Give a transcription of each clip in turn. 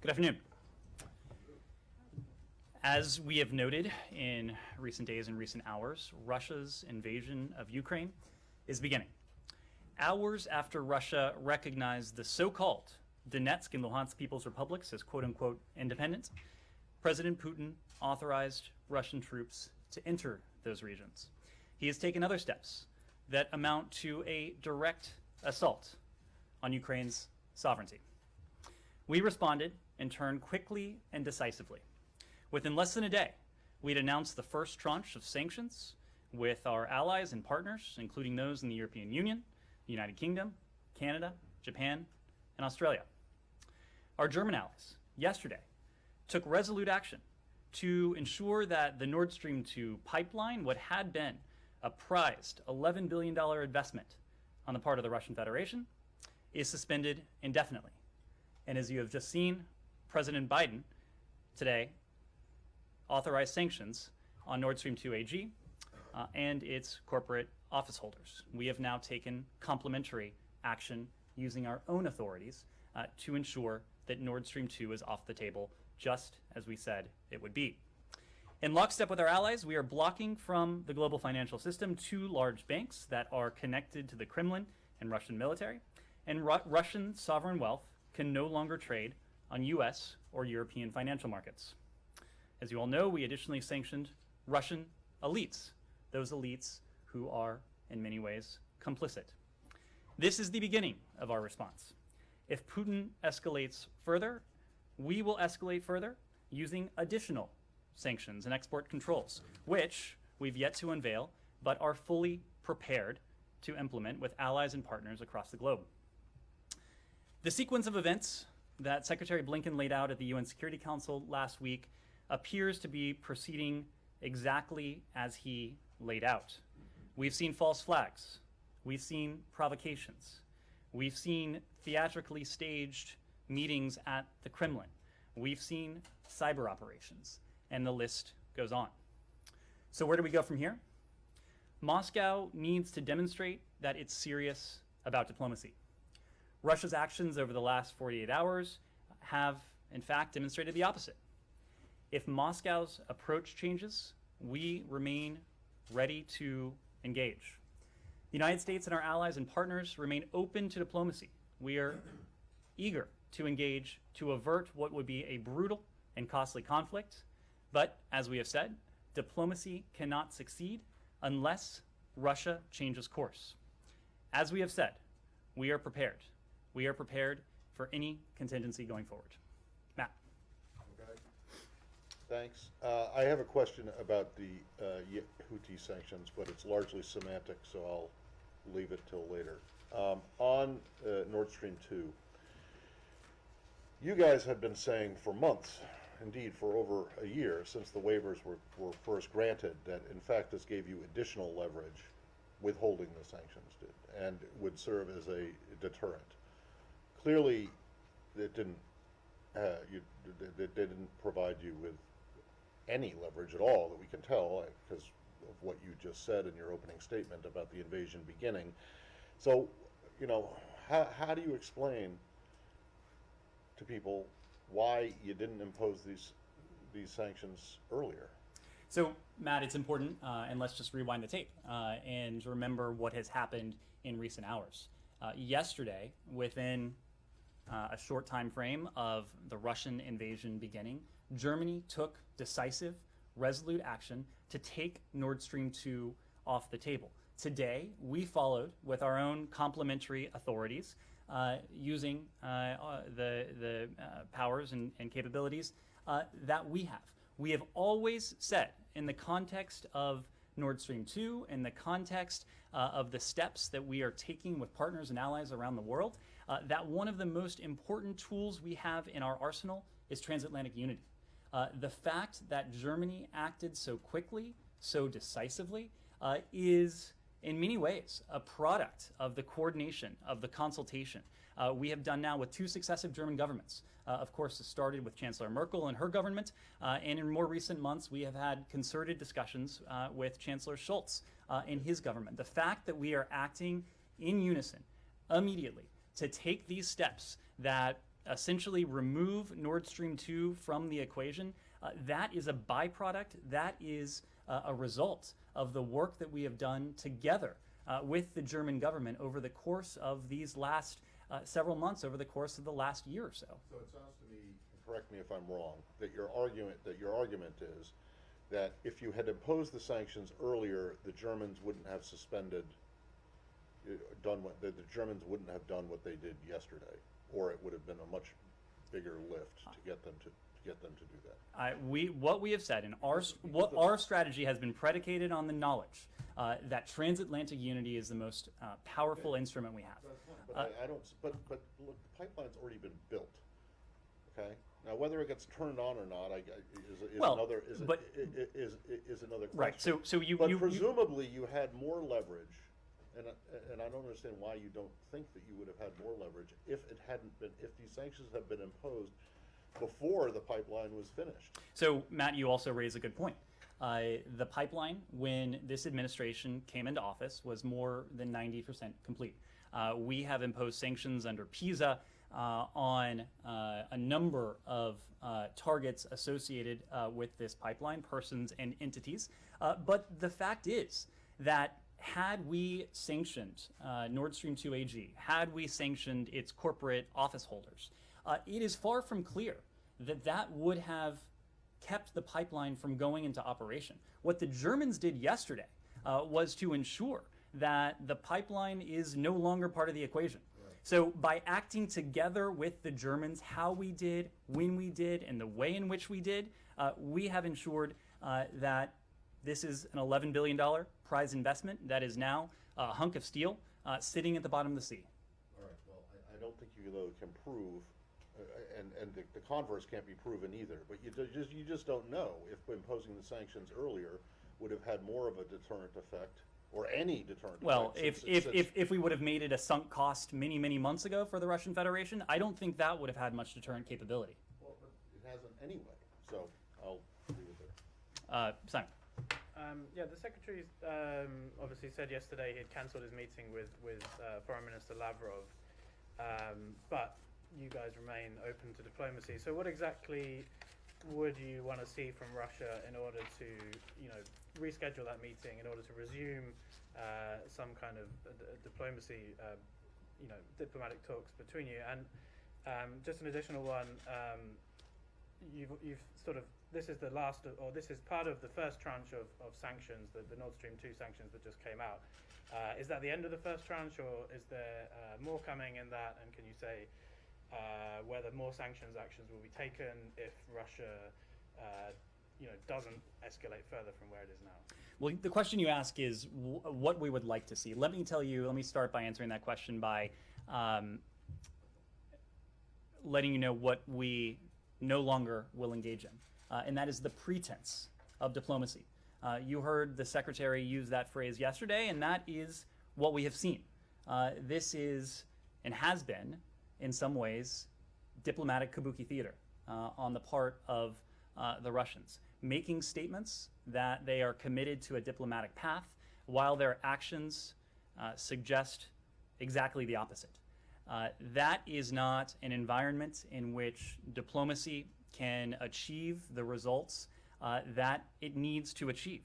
Good afternoon. As we have noted in recent days and recent hours, Russia's invasion of Ukraine is beginning. Hours after Russia recognized the so-called Donetsk and Luhansk People's Republics as quote-unquote independent, President Putin authorized Russian troops to enter those regions. He has taken other steps that amount to a direct assault on Ukraine's sovereignty. We responded and turned quickly and decisively. Within less than a day, we'd announced the first tranche of sanctions with our allies and partners, including those in the European Union, the United Kingdom, Canada, Japan, and Australia. Our German allies, yesterday, took resolute action to ensure that the Nord Stream 2 pipeline, what had been a prized $11 billion investment on the part of the Russian Federation, is suspended indefinitely. And as you have just seen, President Biden today authorized sanctions on Nord Stream 2 AG and its corporate office holders. We have now taken complementary action using our own authorities to ensure that Nord Stream 2 is off the table, just as we said it would be. In lockstep with our allies, we are blocking from the global financial system two large banks that are connected to the Kremlin and Russian military, and Russian sovereign wealth can no longer trade on US or European financial markets. As you all know, we additionally sanctioned Russian elites, those elites who are in many ways complicit. This is the beginning of our response. If Putin escalates further, we will escalate further using additional sanctions and export controls, which we've yet to unveil, but are fully prepared to implement with allies and partners across the globe. The sequence of events that Secretary Blinken laid out at the UN Security Council last week appears to be proceeding exactly as he laid out. We've seen false flags. We've seen provocations. We've seen theatrically staged meetings at the Kremlin. We've seen cyber operations, and the list goes on. So where do we go from here? Moscow needs to demonstrate that it's serious about diplomacy. Russia's actions over the last 48 hours have, in fact, demonstrated the opposite. If Moscow's approach changes, we remain ready to engage. The United States and our allies and partners remain open to diplomacy. We are eager to engage to avert what would be a brutal and costly conflict. But as we have said, diplomacy cannot succeed unless Russia changes course. As we have said, we are prepared. We are prepared for any contingency going forward. Matt. Okay. Thanks. I have a question about the Houthi sanctions, but it's largely semantic, so I'll leave it till later. On Nord Stream 2, you guys have been saying for months, indeed for over a year since the waivers were first granted, that in fact this gave you additional leverage, withholding the sanctions did, and would serve as a deterrent. Clearly, it didn't provide you with any leverage at all that we can tell, because of what you just said in your opening statement about the invasion beginning. So, how do you explain to people why you didn't impose these sanctions earlier? So, Matt, it's important, and let's just rewind the tape and remember what has happened in recent hours. Yesterday, within a short time frame of the Russian invasion beginning, Germany took decisive, resolute action to take Nord Stream 2 off the table. Today, we followed with our own complementary authorities using the powers and capabilities that we have. We have always said, in the context of Nord Stream 2, in the context of the steps that we are taking with partners and allies around the world, that one of the most important tools we have in our arsenal is transatlantic unity. The fact that Germany acted so quickly, so decisively, is in many ways a product of the coordination, of the consultation we have done now with two successive German governments. Of course, it started with Chancellor Merkel and her government, and in more recent months we have had concerted discussions with Chancellor Scholz and his government. The fact that we are acting in unison immediately to take these steps that essentially remove Nord Stream 2 from the equation, that is a byproduct, that is a result of the work that we have done together with the German government over the course of these last several months, over the course of the last year or so. So it sounds to me, correct me if I'm wrong, that your argument is that if you had imposed the sanctions earlier, the Germans wouldn't have the Germans wouldn't have done what they did yesterday, or it would have been a much bigger lift to get them to do that. What we have said, and our strategy has been predicated on the knowledge that transatlantic unity is the most powerful instrument we have. That's fine, but I don't. But look, the pipeline's already been built. Okay. Now, whether it gets turned on or not, is another question. Right. So you. But presumably, you had more leverage, and I don't understand why you don't think that you would have had more leverage if these sanctions had been imposed before the pipeline was finished. So, Matt, you also raise a good point. The pipeline, when this administration came into office, was more than 90% complete. We have imposed sanctions under PISA on a number of targets associated with this pipeline, persons and entities. But the fact is that had we sanctioned Nord Stream 2 AG, had we sanctioned its corporate office holders, it is far from clear that that would have kept the pipeline from going into operation. What the Germans did yesterday was to ensure that the pipeline is no longer part of the equation. Right. So by acting together with the Germans, how we did, when we did, and the way in which we did, we have ensured that this is an $11 billion prize investment that is now a hunk of steel sitting at the bottom of the sea. All right, well, I don't think you can prove, and the converse can't be proven either, but you just don't know if imposing the sanctions earlier would have had more of a deterrent effect, or any deterrent well, effect. If we would have made it a sunk cost many months ago for the Russian Federation, I don't think that would have had much deterrent capability. Well, but it hasn't anyway, so I'll leave it there. Simon. Yeah, the Secretary obviously said yesterday he had cancelled his meeting with Foreign Minister Lavrov, but you guys remain open to diplomacy. So what exactly would you want to see from Russia in order to, reschedule that meeting, in order to resume some kind of diplomacy, diplomatic talks between you? And just an additional one, you've sort of, this is the last, or this is part of the first tranche of sanctions, the Nord Stream 2 sanctions that just came out. Is that the end of the first tranche, or is there more coming in that? And can you say whether more sanctions actions will be taken if Russia, doesn't escalate further from where it is now? Well, the question you ask is what we would like to see. Let me start by answering that question by letting you know what we no longer will engage in. And that is the pretense of diplomacy. You heard the Secretary use that phrase yesterday, and that is what we have seen. This is, and has been, in some ways, diplomatic kabuki theater on the part of the Russians, making statements that they are committed to a diplomatic path while their actions suggest exactly the opposite. That is not an environment in which diplomacy can achieve the results that it needs to achieve.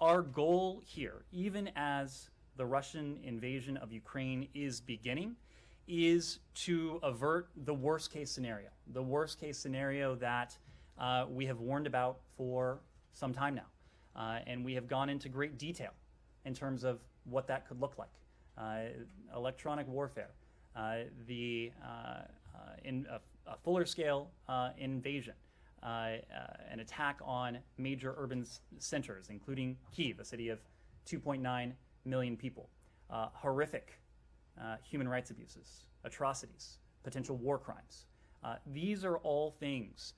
Our goal here, even as the Russian invasion of Ukraine is beginning, is to avert the worst case scenario that we have warned about for some time now. And we have gone into great detail in terms of what that could look like. Electronic warfare, a fuller scale invasion, an attack on major urban centers, including Kyiv, a city of 2.9 million people, horrific human rights abuses, atrocities, potential war crimes. These are all things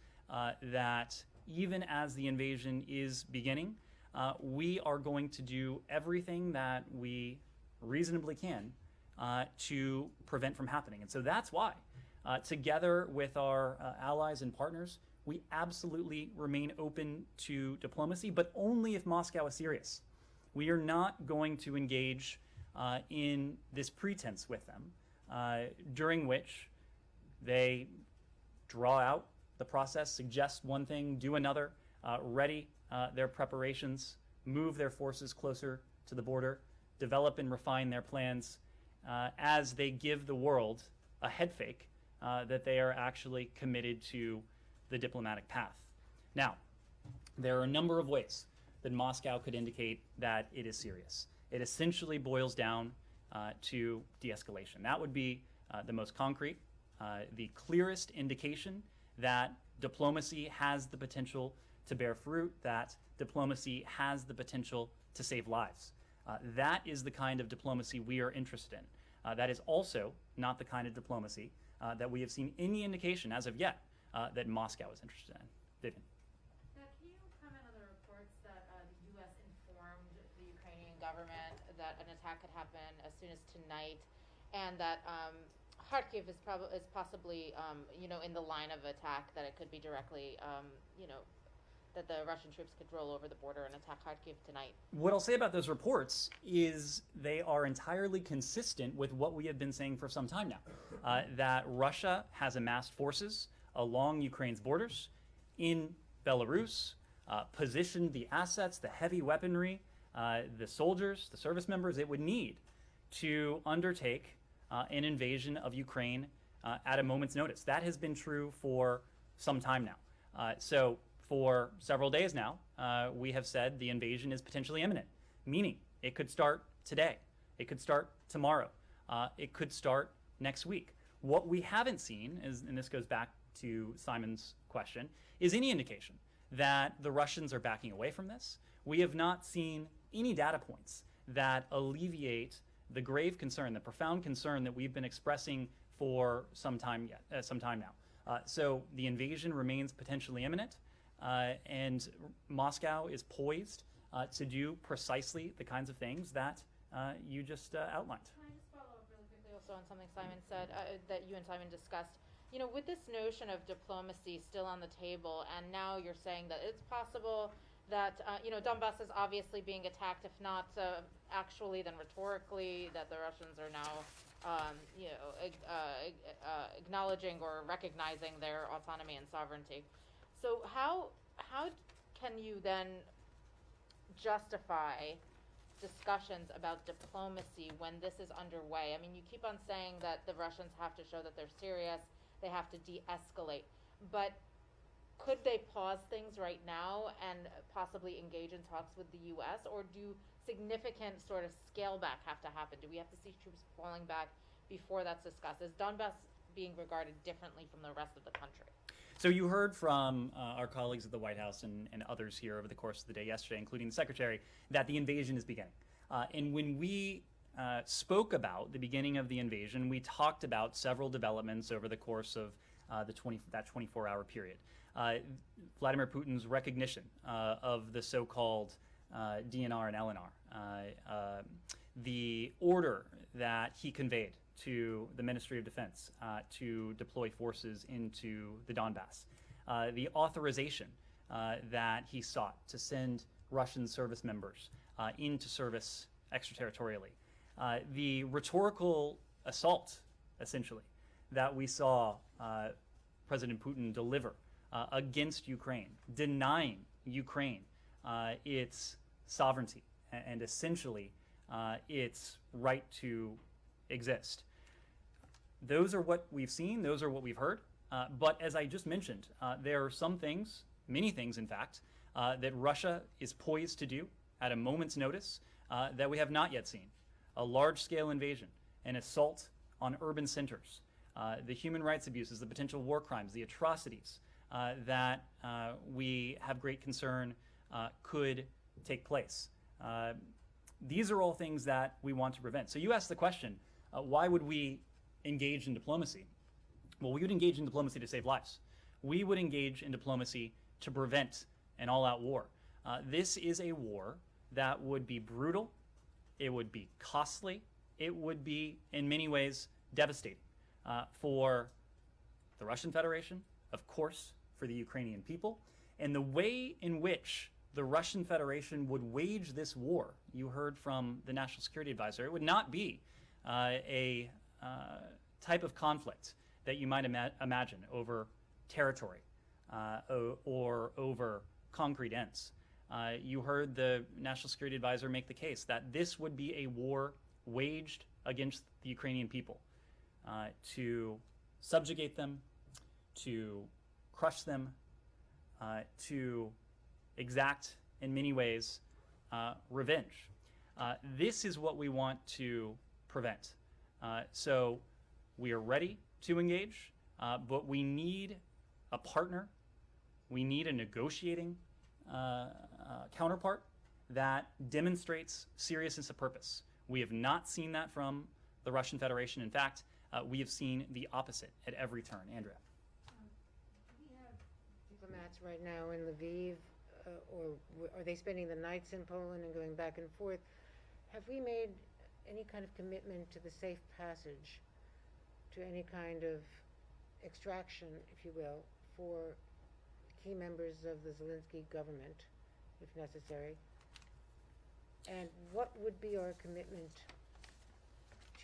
that, even as the invasion is beginning, we are going to do everything that we reasonably can to prevent from happening. And so that's why, together with our allies and partners, we absolutely remain open to diplomacy, but only if Moscow is serious. We are not going to engage in this pretense with them, during which They draw out the process, suggest one thing, do another, ready their preparations, move their forces closer to the border, develop and refine their plans as they give the world a head fake that they are actually committed to the diplomatic path. Now, there are a number of ways that Moscow could indicate that it is serious. It essentially boils down to de-escalation. That would be the most concrete, the clearest indication that diplomacy has the potential to bear fruit, that diplomacy has the potential to save lives. That is the kind of diplomacy we are interested in. That is also not the kind of diplomacy that we have seen any indication as of yet that Moscow is interested in. Vivian. Now, can you comment on the reports that the U.S. informed the Ukrainian government that an attack could happen as soon as tonight, and that Kharkiv is possibly in the line of attack, that it could be directly that the Russian troops could roll over the border and attack Kharkiv tonight? What I'll say about those reports is they are entirely consistent with what we have been saying for some time now, that Russia has amassed forces along Ukraine's borders, in Belarus, positioned the assets, the heavy weaponry, the soldiers, the service members it would need to undertake an invasion of Ukraine at a moment's notice. That has been true for some time now. So for several days now, we have said the invasion is potentially imminent, meaning it could start today, it could start tomorrow, it could start next week. What we haven't seen is, and this goes back to Simon's question, is any indication that the Russians are backing away from this. We have not seen any data points that alleviate the grave concern, the profound concern that we've been expressing for some time now. So the invasion remains potentially imminent, and Moscow is poised to do precisely the kinds of things that you just outlined. Can I just follow up really quickly also on something Simon said, that you and Simon discussed? With this notion of diplomacy still on the table, and now you're saying that it's possible that, Donbass is obviously being attacked, if not actually, then rhetorically, that the Russians are now, acknowledging or recognizing their autonomy and sovereignty. So how can you then justify discussions about diplomacy when this is underway? I mean, you keep on saying that the Russians have to show that they're serious, they have to de-escalate, but could they pause things right now and possibly engage in talks with the U.S., or do significant sort of scale back have to happen? Do we have to see troops falling back before that's discussed? Is Donbass being regarded differently from the rest of the country? So you heard from our colleagues at the White House and others here over the course of the day yesterday, including the Secretary, that the invasion is beginning. And when we spoke about the beginning of the invasion, we talked about several developments over the course of that 24-hour period. Vladimir Putin's recognition of the so-called DNR and LNR, the order that he conveyed to the Ministry of Defense to deploy forces into the Donbass, the authorization that he sought to send Russian service members into service extraterritorially, the rhetorical assault, essentially, that we saw President Putin deliver against Ukraine, denying Ukraine its sovereignty and essentially its right to exist. Those are what we've seen, those are what we've heard, but as I just mentioned, there are some things, many things in fact, that Russia is poised to do at a moment's notice that we have not yet seen. A large-scale invasion, an assault on urban centers, the human rights abuses, the potential war crimes, the atrocities that we have great concern could take place. These are all things that we want to prevent. So you asked the question, why would we engage in diplomacy? Well, we would engage in diplomacy to save lives. We would engage in diplomacy to prevent an all-out war. This is a war that would be brutal, it would be costly, it would be, in many ways, devastating for the Russian Federation, of course, for the Ukrainian people, and the way in which the Russian Federation would wage this war, you heard from the National Security Advisor, it would not be a type of conflict that you might imagine over territory or over concrete ends. You heard the National Security Advisor make the case that this would be a war waged against the Ukrainian people to subjugate them, to crush them, to exact, in many ways, revenge. This is what we want to prevent. So we are ready to engage, but we need a partner. We need a negotiating counterpart that demonstrates seriousness of purpose. We have not seen that from the Russian Federation. In fact, we have seen the opposite at every turn. Andrea. We have diplomats right now in Lviv, or are they spending the nights in Poland and going back and forth? Have we made any kind of commitment to the safe passage, to any kind of extraction, if you will, for key members of the Zelensky government, if necessary? And what would be our commitment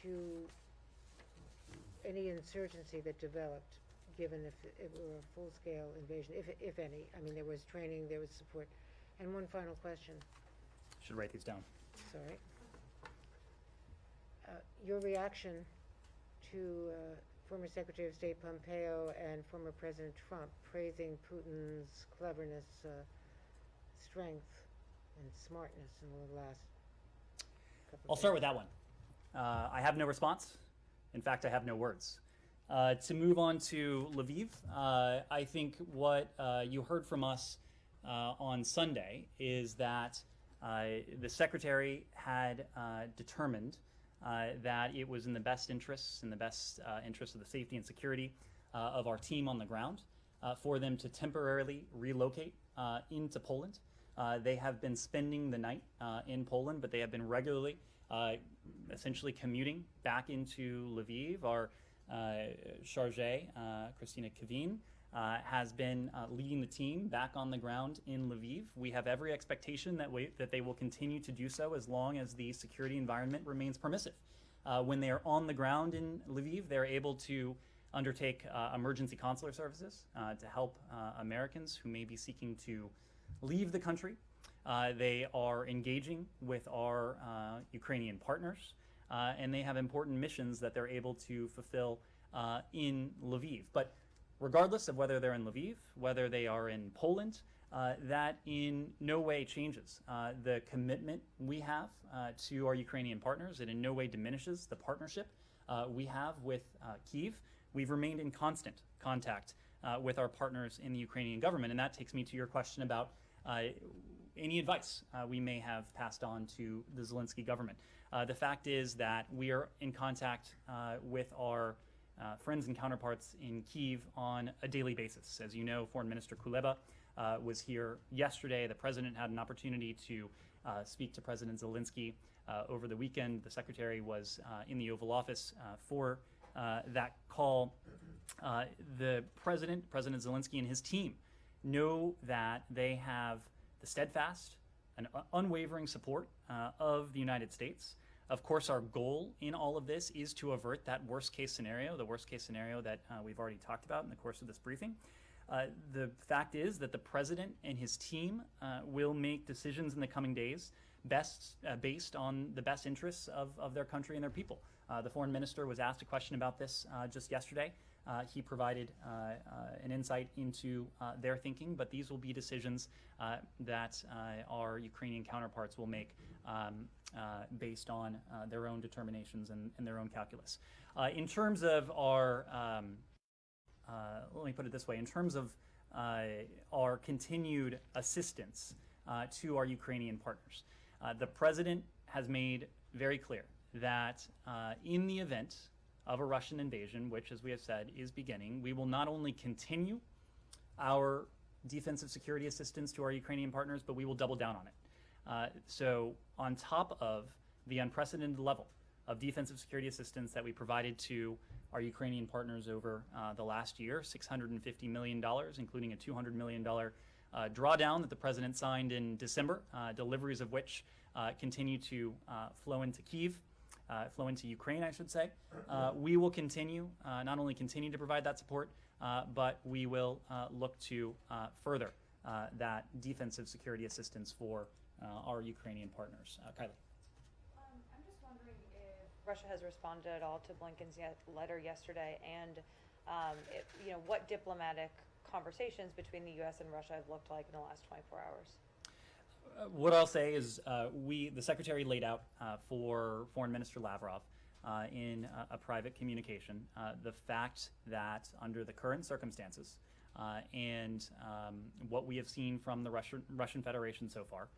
to any insurgency that developed, given if it were a full-scale invasion, if any? I mean, there was training, there was support. And one final question. Should write these down. Sorry. Your reaction to former Secretary of State Pompeo and former President Trump praising Putin's cleverness, strength, and smartness in the last couple of I'll start with that one. I have no response. In fact, I have no words. To move on to Lviv, I think what you heard from us on Sunday is that the Secretary had determined that it was in the best interests, of the safety and security of our team on the ground, for them to temporarily relocate into Poland. They have been spending the night in Poland, but they have been regularly, essentially commuting back into Lviv. Our chargé, Christina Kavin, has been leading the team back on the ground in Lviv. We have every expectation that they will continue to do so as long as the security environment remains permissive. When they are on the ground in Lviv, they're able to undertake emergency consular services to help Americans who may be seeking to leave the country. They are engaging with our Ukrainian partners, and they have important missions that they're able to fulfill in Lviv. But regardless of whether they're in Lviv, whether they are in Poland, that in no way changes the commitment we have to our Ukrainian partners. It in no way diminishes the partnership we have with Kyiv. We've remained in constant contact with our partners in the Ukrainian government, and that takes me to your question about any advice we may have passed on to the Zelensky government. The fact is that we are in contact with our friends and counterparts in Kyiv on a daily basis. As you know, Foreign Minister Kuleba was here yesterday. The president had an opportunity to speak to President Zelensky over the weekend. The secretary was in the Oval Office for that call. The President Zelensky and his team know that they have the steadfast and unwavering support of the United States. Of course, our goal in all of this is to avert that worst-case scenario, the worst-case scenario that we've already talked about in the course of this briefing. The fact is that the president and his team will make decisions in the coming days based on the best interests of their country and their people. The foreign minister was asked a question about this just yesterday. He provided an insight into their thinking, but these will be decisions that our Ukrainian counterparts will make based on their own determinations and their own calculus. In terms of our, let me put it this way, in terms of our continued assistance to our Ukrainian partners, the president has made very clear that in the event of a Russian invasion, which, as we have said, is beginning, we will not only continue our defensive security assistance to our Ukrainian partners, but we will double down on it. So on top of the unprecedented level of defensive security assistance that we provided to our Ukrainian partners over the last year, $650 million, including a $200 million drawdown that the president signed in December, deliveries of which continue to flow into Kyiv. flow into Ukraine, I should say. We will continue, not only continue to provide that support, but we will look to further that defensive security assistance for our Ukrainian partners. Kylie. I'm just wondering if Russia has responded at all to Blinken's letter yesterday, and what diplomatic conversations between the U.S. and Russia have looked like in the last 24 hours. What I'll say is the Secretary laid out for Foreign Minister Lavrov in a private communication the fact that under the current circumstances and what we have seen from the Russian Federation so far,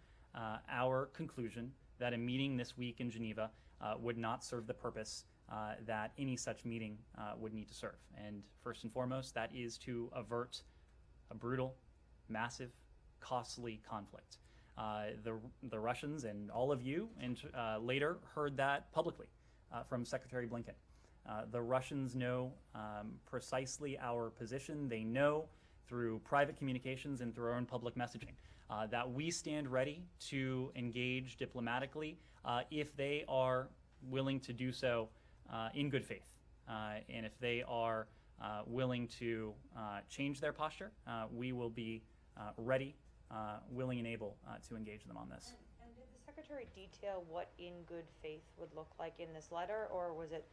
our conclusion that a meeting this week in Geneva would not serve the purpose that any such meeting would need to serve. And first and foremost, that is to avert a brutal, massive, costly conflict. The Russians and all of you later heard that publicly from Secretary Blinken. The Russians know precisely our position. They know through private communications and through our own public messaging that we stand ready to engage diplomatically if they are willing to do so in good faith. And if they are willing to change their posture, we will be ready, willing and able to engage them on this. And did the Secretary detail what in good faith would look like in this letter, or was it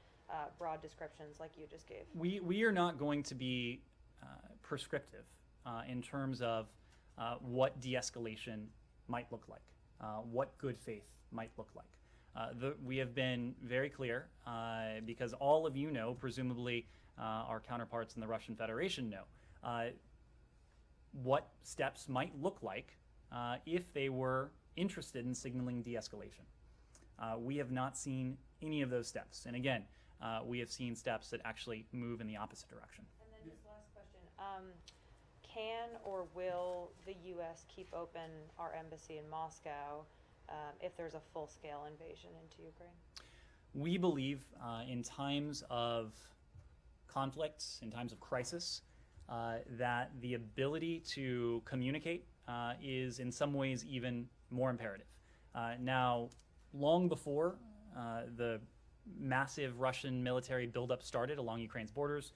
broad descriptions like you just gave? We are not going to be prescriptive in terms of what de-escalation might look like, what good faith might look like. We have been very clear because all of you know, presumably our counterparts in the Russian Federation know, what steps might look like if they were interested in signaling de-escalation. We have not seen any of those steps. And again, we have seen steps that actually move in the opposite direction. And then just last question. Can or will the U.S. keep open our embassy in Moscow if there's a full-scale invasion into Ukraine? We believe in times of conflict, in times of crisis, that the ability to communicate is in some ways even more imperative. Now, long before the massive Russian military buildup started along Ukraine's borders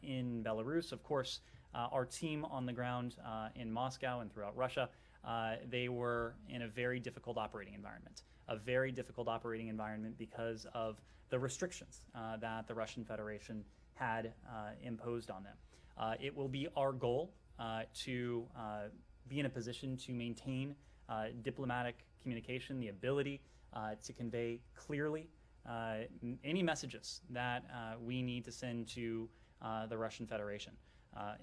in Belarus, of course, our team on the ground in Moscow and throughout Russia, they were in a very difficult operating environment. A very difficult operating environment because of the restrictions that the Russian Federation had imposed on them. It will be our goal to be in a position to maintain diplomatic communication, the ability to convey clearly any messages that we need to send to the Russian Federation.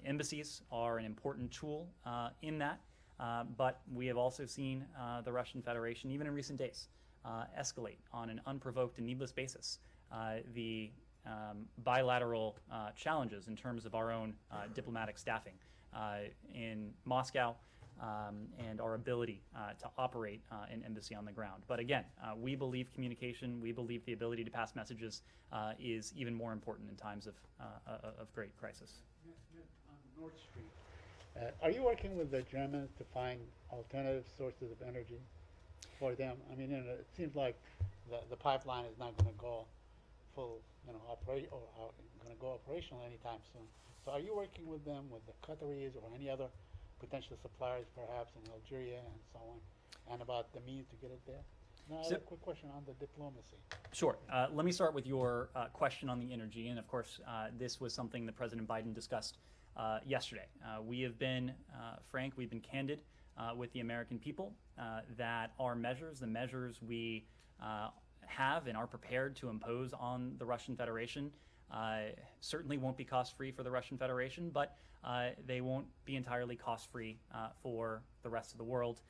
Embassies are an important tool in that, but we have also seen the Russian Federation, even in recent days, escalate on an unprovoked and needless basis the bilateral challenges in terms of our own diplomatic staffing in Moscow and our ability to operate an embassy on the ground. But again, we believe communication, we believe the ability to pass messages is even more important in times of great crisis. On Nord Stream, are you working with the Germans to find alternative sources of energy for them? I mean, it seems like the pipeline is not going to go full, going to go operational anytime soon. So are you working with them, with the Qataris or any other potential suppliers perhaps in Algeria and so on, and about the means to get it there? Now, I have a quick question on the diplomacy. Sure. Let me start with your question on the energy. And of course, this was something that President Biden discussed yesterday. We have been frank, we've been candid with the American people that our measures, the measures we have and are prepared to impose on the Russian Federation, certainly won't be cost-free for the Russian Federation, but they won't be entirely cost-free for the rest of the world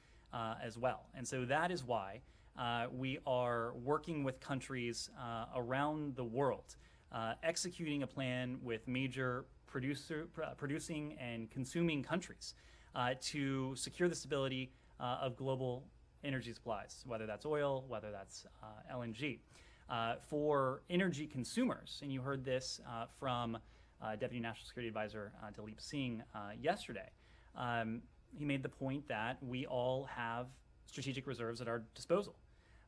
as well. And so that is why we are working with countries around the world, executing a plan with major producing and consuming countries to secure the stability of global energy supplies, whether that's oil, whether that's LNG. For energy consumers, and you heard this from Deputy National Security Advisor Dalip Singh yesterday, he made the point that we all have strategic reserves at our disposal.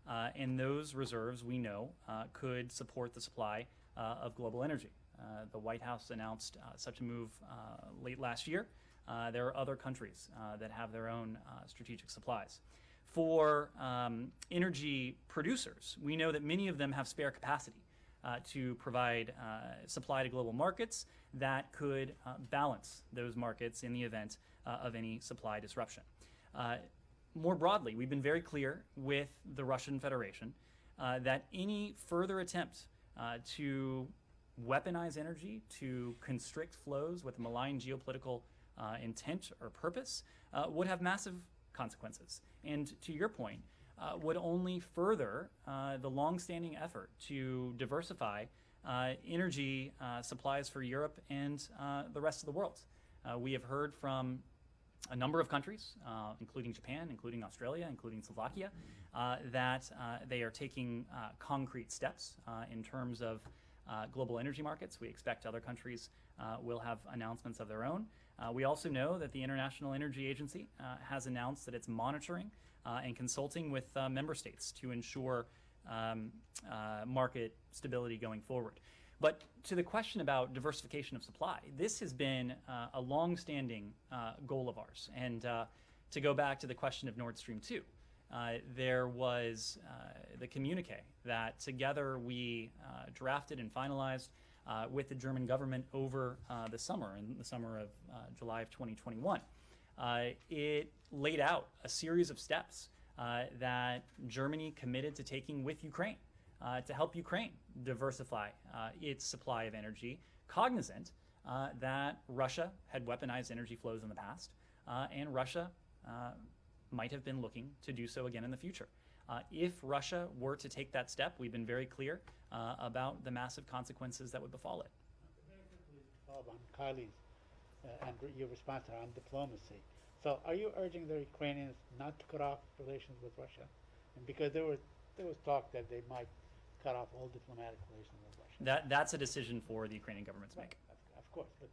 And those reserves, we know, could support the supply of global energy. The White House announced such a move late last year. There are other countries that have their own strategic supplies. For energy producers, we know that many of them have spare capacity to provide supply to global markets that could balance those markets in the event of any supply disruption. More broadly, we've been very clear with the Russian Federation that any further attempt to weaponize energy, to constrict flows with a malign geopolitical intent or purpose, would have massive consequences. And to your point, would only further the long-standing effort to diversify energy supplies for Europe and the rest of the world. We have heard from a number of countries, including Japan, including Australia, including Slovakia, that they are taking concrete steps in terms of global energy markets. We expect other countries will have announcements of their own. We also know that the International Energy Agency has announced that it's monitoring and consulting with member states to ensure market stability going forward. But to the question about diversification of supply, this has been a long-standing goal of ours. And to go back to the question of Nord Stream 2, there was the communique that together we drafted and finalized with the German government over the summer, in the summer of July of 2021. It laid out a series of steps that Germany committed to taking with Ukraine to help Ukraine diversify its supply of energy, cognizant that Russia had weaponized energy flows in the past, and Russia might have been looking to do so again in the future. If Russia were to take that step, we've been very clear about the massive consequences that would befall it. Very quickly, Bob, on Kylie's and your response on diplomacy. So, are you urging the Ukrainians not to cut off relations with Russia? And because there was talk that they might cut off all diplomatic relations with Russia. That's a decision for the Ukrainian government to make. Of course, but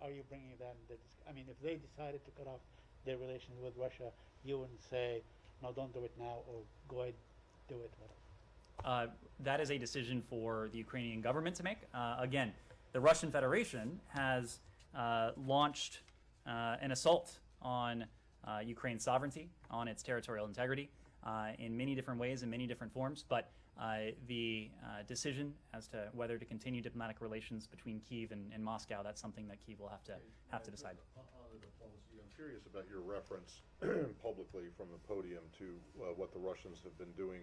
are you bringing that in I mean, if they decided to cut off their relations with Russia, you wouldn't say, no, don't do it now, or go ahead, do it, whatever. That is a decision for the Ukrainian government to make. Again, the Russian Federation has launched an assault on Ukraine's sovereignty, on its territorial integrity, in many different ways, in many different forms. But the decision as to whether to continue diplomatic relations between Kyiv and Moscow, that's something that Kyiv will have to decide. On the diplomacy, I'm curious about your reference publicly from the podium to what the Russians have been doing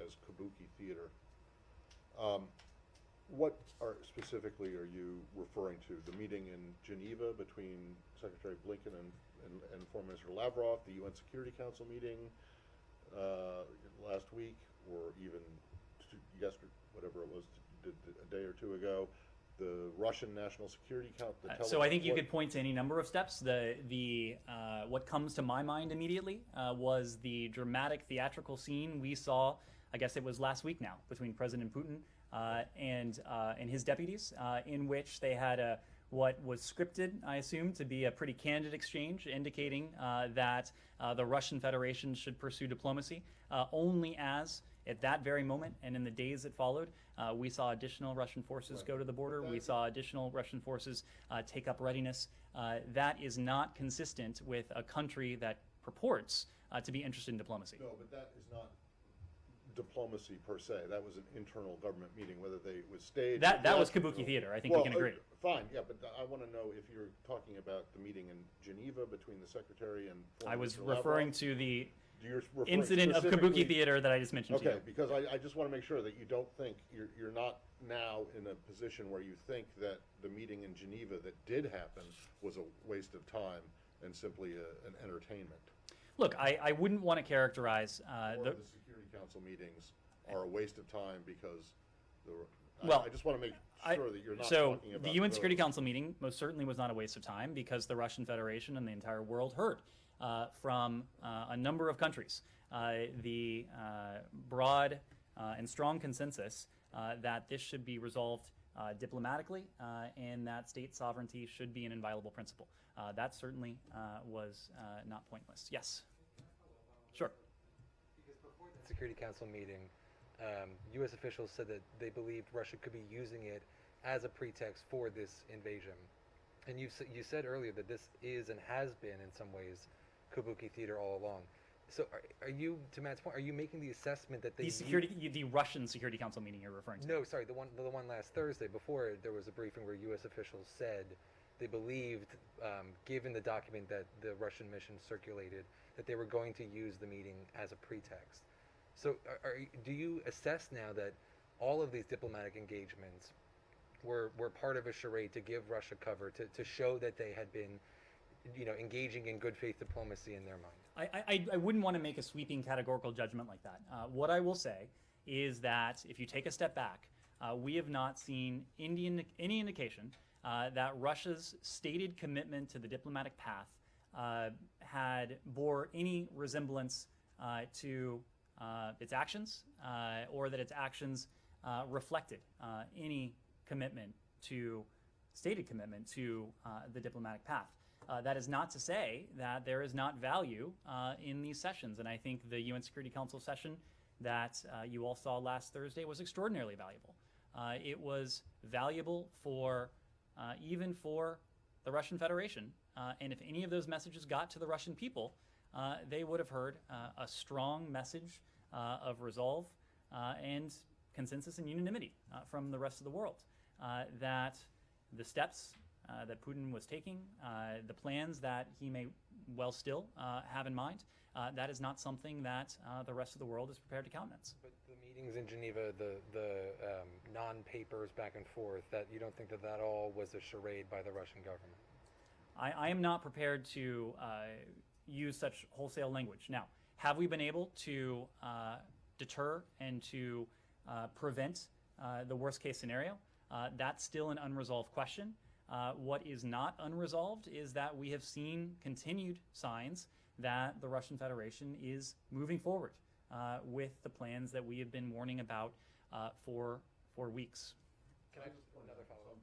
as kabuki theater. What specifically are you referring to? The meeting in Geneva between Secretary Blinken and Foreign Minister Lavrov, the UN Security Council meeting last week, or even yesterday, whatever it was, a day or two ago, the Russian National Security Council. So I think you could point to any number of steps. What comes to my mind immediately was the dramatic theatrical scene we saw, I guess it was last week now, between President Putin and his deputies, in which they had what was scripted, I assume, to be a pretty candid exchange, indicating that the Russian Federation should pursue diplomacy, only as at that very moment and in the days that followed, we saw additional Russian forces go to the border. We saw additional Russian forces take up readiness. That is not consistent with a country that purports to be interested in diplomacy. No, but that is not diplomacy per se. That was an internal government meeting, whether it was staged. That was kabuki theater. I think we can agree. Fine, yeah, but I want to know if you're talking about the meeting in Geneva between the Secretary and I was referring to the You're referring incident of kabuki theater that I just mentioned to you. Okay, because I just want to make sure that you don't think, you're not now in a position where you think that the meeting in Geneva that did happen was a waste of time and simply an entertainment. Look, I wouldn't want to characterize Or the Security Council meetings are a waste of time because Well, I just want to make sure that you're not so talking about the UN Security those. Council meeting most certainly was not a waste of time because the Russian Federation and the entire world heard from a number of countries the broad and strong consensus that this should be resolved diplomatically and that state sovereignty should be an inviolable principle. That certainly was not pointless. Yes. Sure. Because before the Security Council meeting, U.S. officials said that they believed Russia could be using it as a pretext for this invasion. And you said earlier that this is and has been, in some ways, kabuki theater all along. So are you, to Matt's point, are you making the assessment that The Russian Security Council meeting you're referring to? No, sorry, the one last Thursday. Before there was a briefing where U.S. officials said they believed, given the document that the Russian mission circulated, that they were going to use the meeting as a pretext. So do you assess now that all of these diplomatic engagements were part of a charade to give Russia cover, to show that they had been, engaging in good faith diplomacy in their mind? I wouldn't want to make a sweeping categorical judgment like that. What I will say is that if you take a step back, we have not seen any indication that Russia's stated commitment to the diplomatic path had bore any resemblance to its actions, or that its actions reflected any stated commitment to the diplomatic path. That is not to say that there is not value in these sessions, and I think the UN Security Council session that you all saw last Thursday was extraordinarily valuable. It was valuable even for the Russian Federation, and if any of those messages got to the Russian people, they would have heard a strong message of resolve and consensus and unanimity from the rest of the world, that the steps that Putin was taking, the plans that he may well still have in mind, that is not something that the rest of the world is prepared to countenance. But the meetings in Geneva, the non-papers back and forth, that you don't think that all was a charade by the Russian government? I am not prepared to use such wholesale language. Now, have we been able to deter and to prevent the worst case scenario? That's still an unresolved question. What is not unresolved is that we have seen continued signs that the Russian Federation is moving forward with the plans that we have been warning about for weeks. Can I just another follow-up?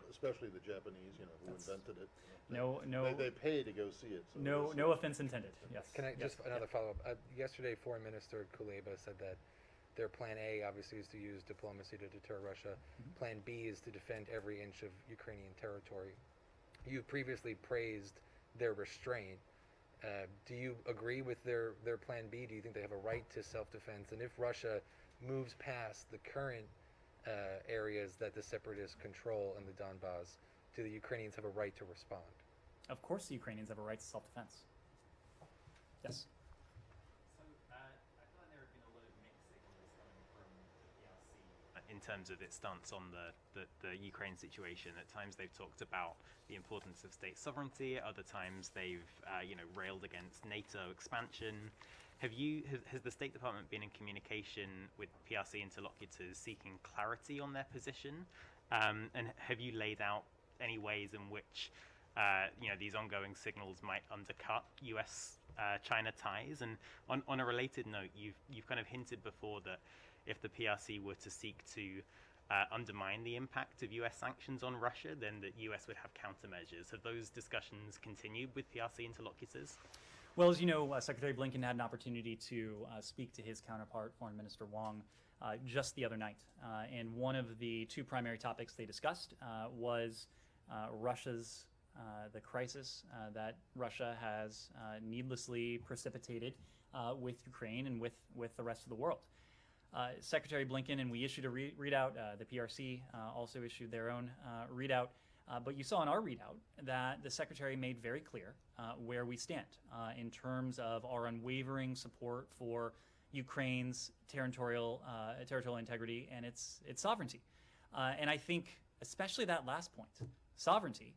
Especially the Japanese, who invented it. No. They pay to go see it. So No offense intended. Yes. Can I just Yes. another follow-up? Yesterday, Foreign Minister Kuleba said that their plan A, obviously, is to use diplomacy to deter Russia. Mm-hmm. Plan B is to defend every inch of Ukrainian territory. You previously praised their restraint. Do you agree with their plan B? Do you think they have a right to self-defense? And if Russia moves past the current areas that the separatists control in the Donbass, do the Ukrainians have a right to respond? Of course, the Ukrainians have a right to self-defense. Yes. I feel like there have been a lot of mixed signals coming from the PRC in terms of its stance on the Ukraine situation. At times they've talked about the importance of state sovereignty. At other times they've railed against NATO expansion. Has the State Department been in communication with PRC interlocutors seeking clarity on their position? And have you laid out any ways in which these ongoing signals might undercut US-China ties? And on a related note, you've kind of hinted before that if the PRC were to seek to undermine the impact of US sanctions on Russia, then the US would have countermeasures. Have those discussions continued with PRC interlocutors? Well, as you know, Secretary Blinken had an opportunity to speak to his counterpart, Foreign Minister Wang, just the other night. And one of the two primary topics they discussed was Russia's, the crisis that Russia has needlessly precipitated with Ukraine and with the rest of the world. Secretary Blinken, and we issued a readout, the PRC also issued their own readout, but you saw in our readout that the Secretary made very clear where we stand in terms of our unwavering support for Ukraine's territorial integrity and its sovereignty. And I think especially that last point, sovereignty,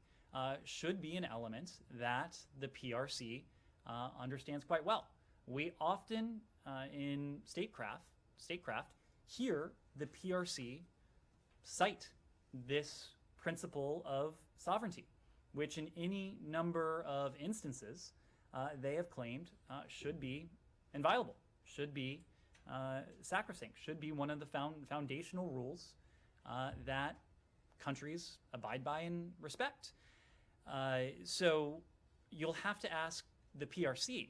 should be an element that the PRC understands quite well. We often in statecraft hear the PRC cite this principle of sovereignty, which in any number of instances they have claimed should be inviolable, should be sacrosanct, should be one of the foundational rules that countries abide by and respect. So you'll have to ask the PRC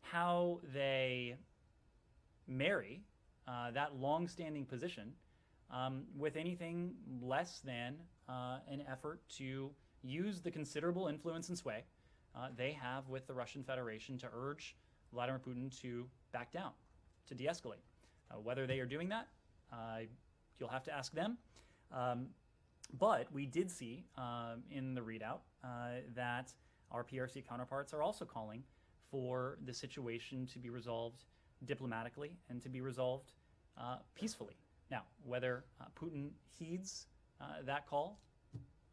how they marry that long-standing position with anything less than an effort to use the considerable influence and sway they have with the Russian Federation to urge Vladimir Putin to back down, to de-escalate. Whether they are doing that, you'll have to ask them. But we did see in the readout that our PRC counterparts are also calling for the situation to be resolved diplomatically and to be resolved peacefully. Now, whether Putin heeds that call,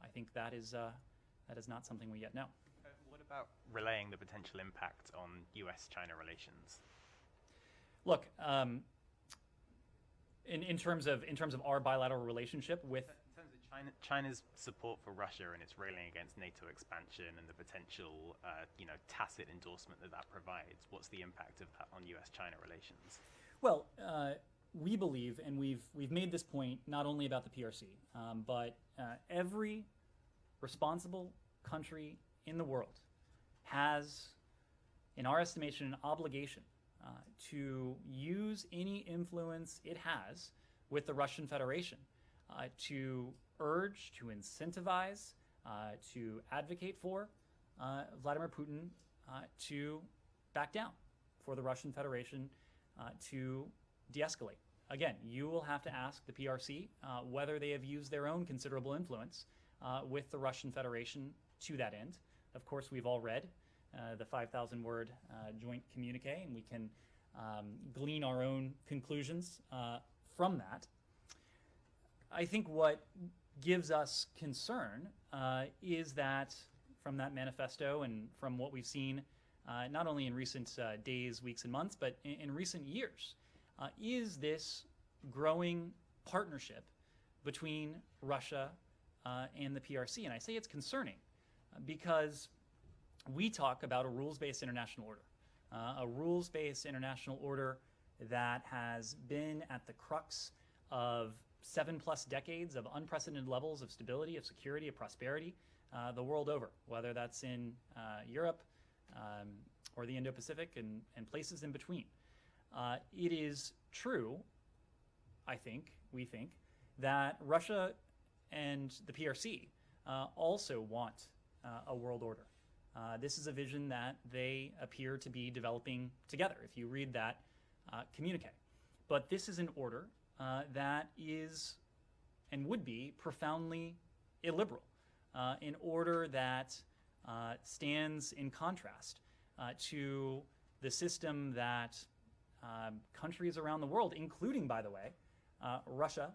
I think that is not something we yet know. What about relaying the potential impact on U.S.-China relations? Look, in terms of our bilateral relationship with In terms of China's support for Russia and its railing against NATO expansion and the potential, tacit endorsement that provides, what's the impact of that on U.S.-China relations? Well, we believe, and we've made this point not only about the PRC, but every responsible country in the world has, in our estimation, an obligation to use any influence it has with the Russian Federation to urge, to incentivize, to advocate for Vladimir Putin to back down, for the Russian Federation to de-escalate. Again, you will have to ask the PRC whether they have used their own considerable influence with the Russian Federation to that end. Of course, we've all read the 5,000-word joint communique, and we can glean our own conclusions from that. I think what gives us concern is that from that manifesto and from what we've seen not only in recent days, weeks, and months, but in recent years, is this growing partnership between Russia and the PRC. And I say it's concerning because we talk about a rules-based international order, a rules-based international order that has been at the crux of 7+ decades of unprecedented levels of stability, of security, of prosperity the world over, whether that's in Europe or the Indo-Pacific and places in between. It is true, we think, that Russia and the PRC also want a world order. This is a vision that they appear to be developing together, if you read that communique. But this is an order that is and would be profoundly illiberal, an order that stands in contrast to the system that countries around the world, including, by the way, Russia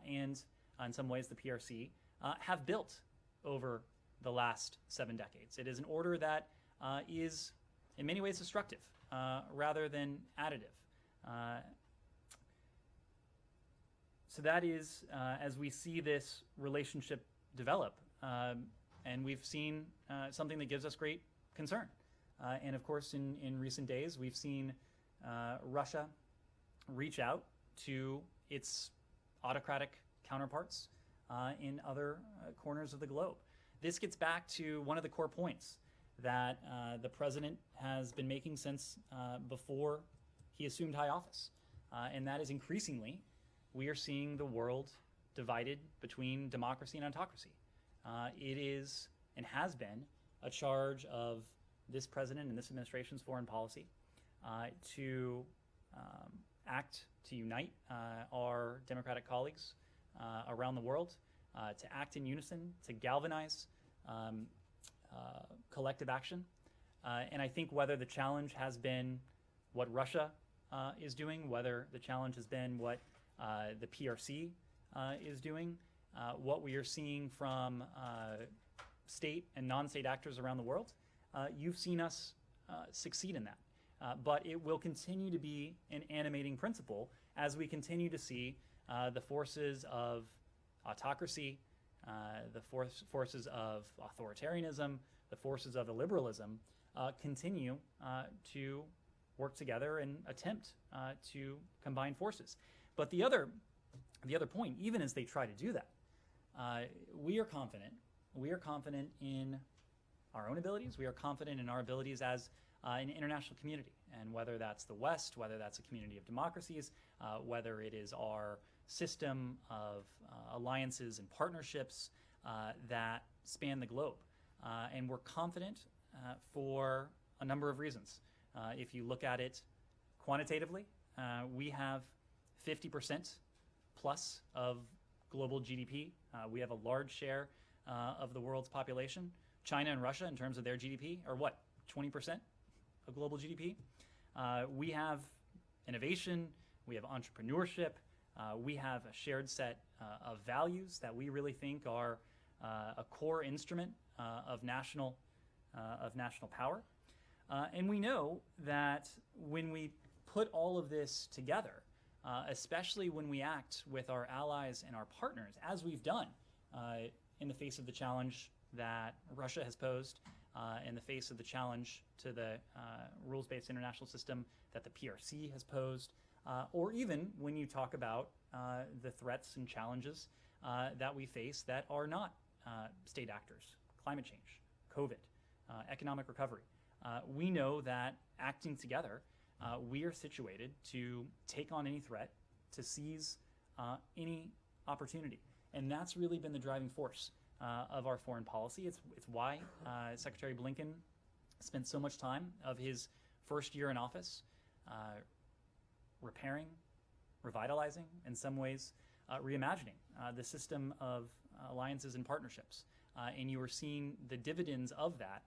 and in some ways the PRC, have built over the last 7 decades. It is an order that is in many ways destructive rather than additive. So that is, as we see this relationship develop, and we've seen something that gives us great concern. And of course, in recent days, we've seen Russia reach out to its autocratic counterparts in other corners of the globe. This gets back to one of the core points that the president has been making since before he assumed high office, and that is increasingly we are seeing the world divided between democracy and autocracy. It is and has been a charge of this president and this administration's foreign policy to act to unite our democratic colleagues around the world, to act in unison, to galvanize collective action. And I think whether the challenge has been what Russia is doing, whether the challenge has been what the PRC is doing, what we are seeing from state and non-state actors around the world, you've seen us succeed in that. But it will continue to be an animating principle as we continue to see the forces of autocracy, the forces of authoritarianism, the forces of illiberalism continue to work together and attempt to combine forces. But the other point, even as they try to do that, we are confident. We are confident in our own abilities. We are confident in our abilities as an international community, And whether that's the West, whether that's a community of democracies, whether it is our system of alliances and partnerships that span the globe. And we're confident for a number of reasons. If you look at it quantitatively, we have 50% plus of global GDP. We have a large share of the world's population. China and Russia, in terms of their GDP, are what, 20% of global GDP? We have innovation, we have entrepreneurship, we have a shared set of values that we really think are a core instrument of national power. And we know that when we put all of this together, especially when we act with our allies and our partners, as we've done in the face of the challenge that Russia has posed, in the face of the challenge to the rules-based international system that the PRC has posed, or even when you talk about the threats and challenges that we face that are not state actors, climate change, COVID, economic recovery. We know that acting together, we are situated to take on any threat, to seize any opportunity. And that's really been the driving force of our foreign policy. It's why Secretary Blinken spent so much time of his first year in office repairing, revitalizing, in some ways reimagining the system of alliances and partnerships. And you are seeing the dividends of that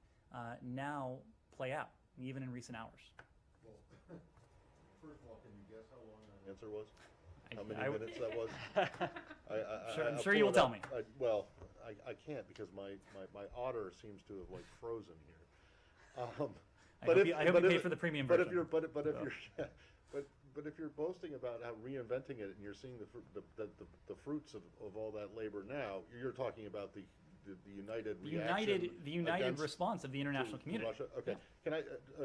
now play out, even in recent hours. Well, first of all, can you guess how long that answer was? How many minutes that was? I'm sure you will tell me. I can't because my otter seems to have like frozen here. I hope you pay for the premium version. But if you're boasting about how reinventing it and you're seeing the fruits of all that labor now, you're talking about the united reaction. The united response of the international community. Russia. Okay. Yeah. Can I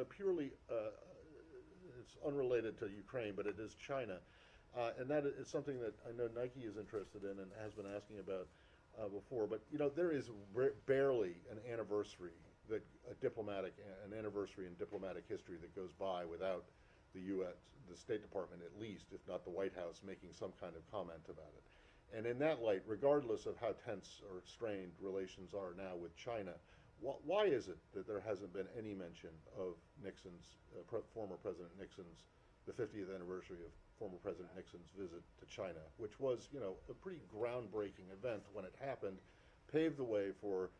purely? It's unrelated to Ukraine, but it is China. And that is something that I know Nike is interested in and has been asking about before. But there is barely an anniversary an anniversary in diplomatic history that goes by without the U.S., the State Department at least, if not the White House, making some kind of comment about it. And in that light, regardless of how tense or strained relations are now with China, why is it that there hasn't been any mention of Nixon's, former President Nixon's, the 50th anniversary of former President Nixon's visit to China, which was, a pretty groundbreaking event when it happened, paved the way for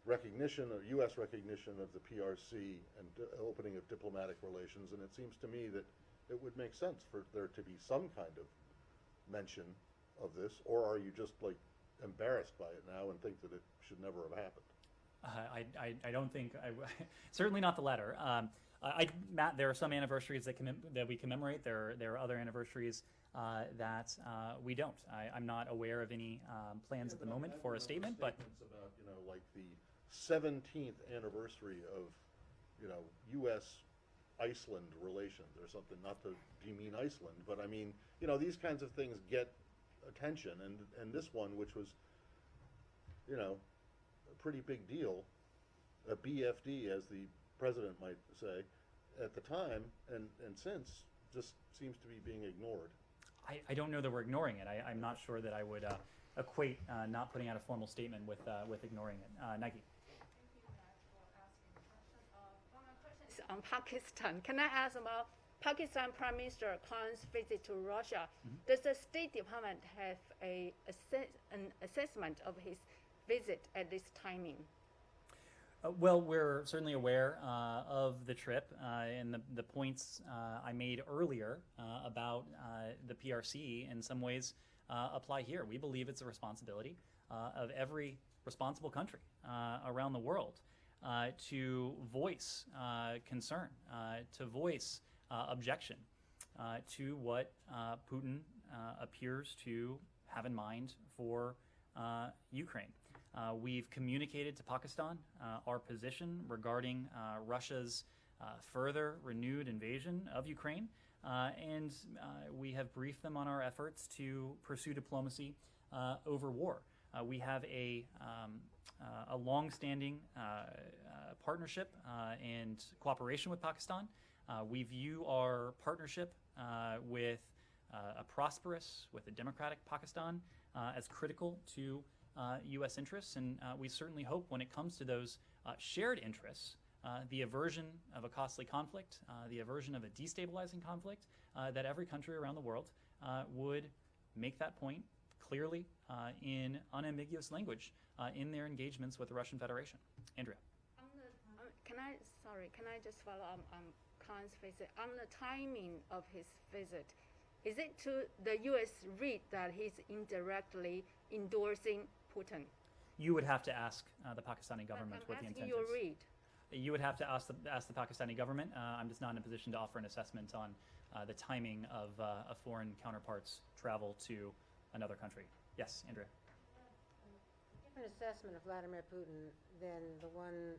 recognition, U.S. recognition of the PRC and opening of diplomatic relations. And it seems to me that it would make sense for there to be some kind of mention of this, or are you just like embarrassed by it now and think that it should never have happened? I don't think, certainly not the latter. Matt, there are some anniversaries that we commemorate. There are other anniversaries that we don't. I'm not aware of any plans at the moment for a statement, but about like the 17th anniversary of U.S. Iceland relations or something. Not to demean Iceland, but I mean these kinds of things get attention, and this one, which was a pretty big deal, a BFD as the president might say, at the time and since, just seems to be being ignored. I don't know that we're ignoring it. I'm not sure that I would equate not putting out a formal statement with ignoring it. Nike. On Pakistan, can I ask about Pakistan Prime Minister Khan's visit to Russia? Mm-hmm. Does the State Department have an assessment of his visit at this timing? Well, we're certainly aware of the trip and the points I made earlier about the PRC in some ways apply here. We believe it's a responsibility of every responsible country around the world to voice concern, to voice objection to what Putin appears to have in mind for Ukraine. We've communicated to Pakistan our position regarding Russia's further renewed invasion of Ukraine, and we have briefed them on our efforts to pursue diplomacy over war. We have a long-standing partnership and cooperation with Pakistan, We view our partnership with a prosperous, with a democratic Pakistan as critical to U.S. interests, and we certainly hope when it comes to those shared interests, the aversion of a costly conflict, the aversion of a destabilizing conflict, that every country around the world would make that point clearly in unambiguous language in their engagements with the Russian Federation. Andrea. Can I just follow up on Khan's visit? On the timing of his visit, is it to the U.S. read that he's indirectly endorsing Putin? You would have to ask the Pakistani government what the intent your is. read. You would have to ask the Pakistani government. I'm just not in a position to offer an assessment on the timing of a foreign counterpart's travel to another country. Yes, Andrea. Different assessment of Vladimir Putin than the one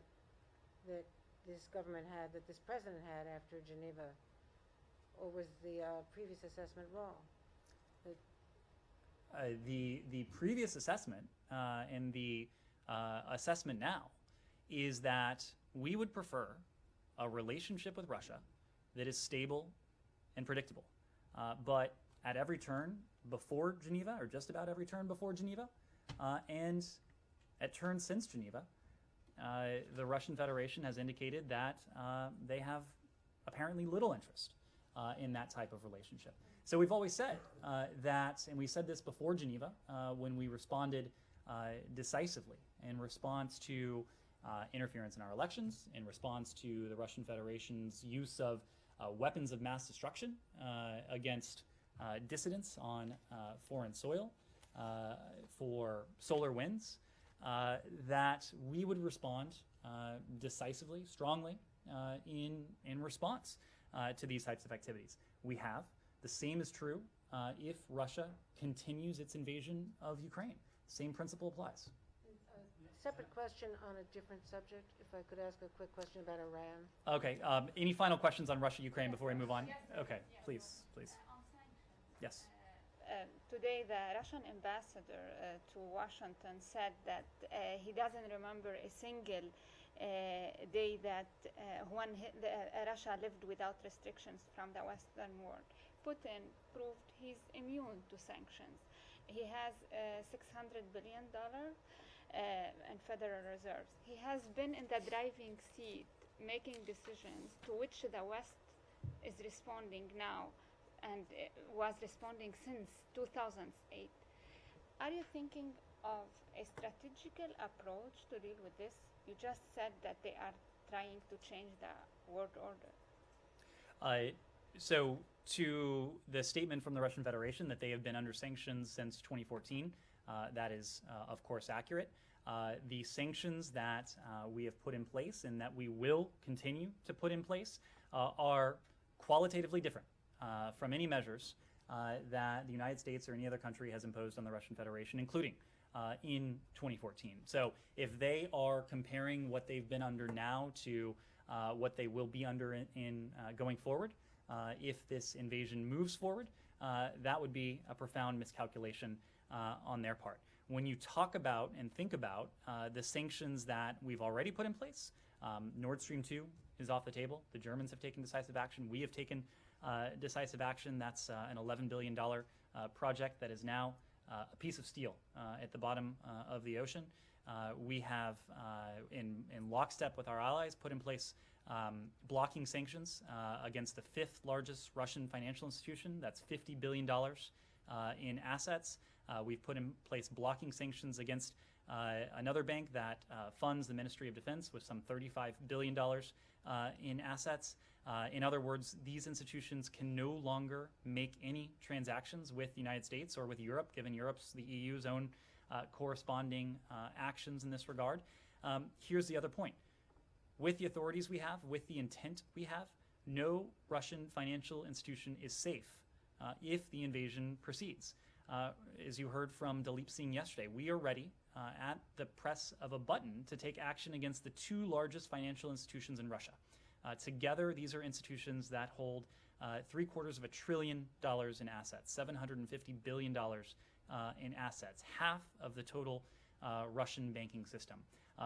that this government had, that this president had after Geneva, or was the previous assessment wrong? The previous assessment and the assessment now is that we would prefer a relationship with Russia that is stable and predictable. But at every turn before Geneva, or just about every turn before Geneva, and at turns since Geneva, the Russian Federation has indicated that they have apparently little interest in that type of relationship. So we've always said that, and we said this before Geneva when we responded decisively in response to interference in our elections, in response to the Russian Federation's use of weapons of mass destruction against dissidents on foreign soil for solar winds, that we would respond decisively, strongly in response to these types of activities. We have. The same is true if Russia continues its invasion of Ukraine. Same principle applies. Separate question on a different subject, if I could ask a quick question about Iran. Okay, any final questions on Russia, Ukraine before we move on? Okay, please. Yes. Today, the Russian ambassador to Washington said that he doesn't remember a single day that Russia lived without restrictions from the Western world. Putin proved he's immune to sanctions. He has $600 billion in Federal Reserves. He has been in the driving seat, making decisions to which the West is responding now, and was responding since 2008. Are you thinking of a strategical approach to deal with this? You just said that they are trying to change the world order. So to the statement from the Russian Federation that they have been under sanctions since 2014, that is, of course, accurate. The sanctions that we have put in place and that we will continue to put in place are qualitatively different from any measures that the United States or any other country has imposed on the Russian Federation, including in 2014. So if they are comparing what they've been under now to what they will be under in going forward, if this invasion moves forward, that would be a profound miscalculation on their part. When you talk about and think about the sanctions that we've already put in place, Nord Stream 2 is off the table. The Germans have taken decisive action. We have taken decisive action. That's an $11 billion project that is now a piece of steel at the bottom of the ocean. We have, in lockstep with our allies, put in place blocking sanctions against the fifth largest Russian financial institution. That's $50 billion in assets. We've put in place blocking sanctions against another bank that funds the Ministry of Defense with some $35 billion in assets. In other words, these institutions can no longer make any transactions with the United States or with Europe, given the EU's own corresponding actions in this regard. Here's the other point. With the authorities we have, with the intent we have, no Russian financial institution is safe if the invasion proceeds. As you heard from Dalip Singh yesterday, we are ready at the press of a button to take action against the two largest financial institutions in Russia. Together, these are institutions that hold $750 billion in assets, $750 billion in assets, half of the total Russian banking system.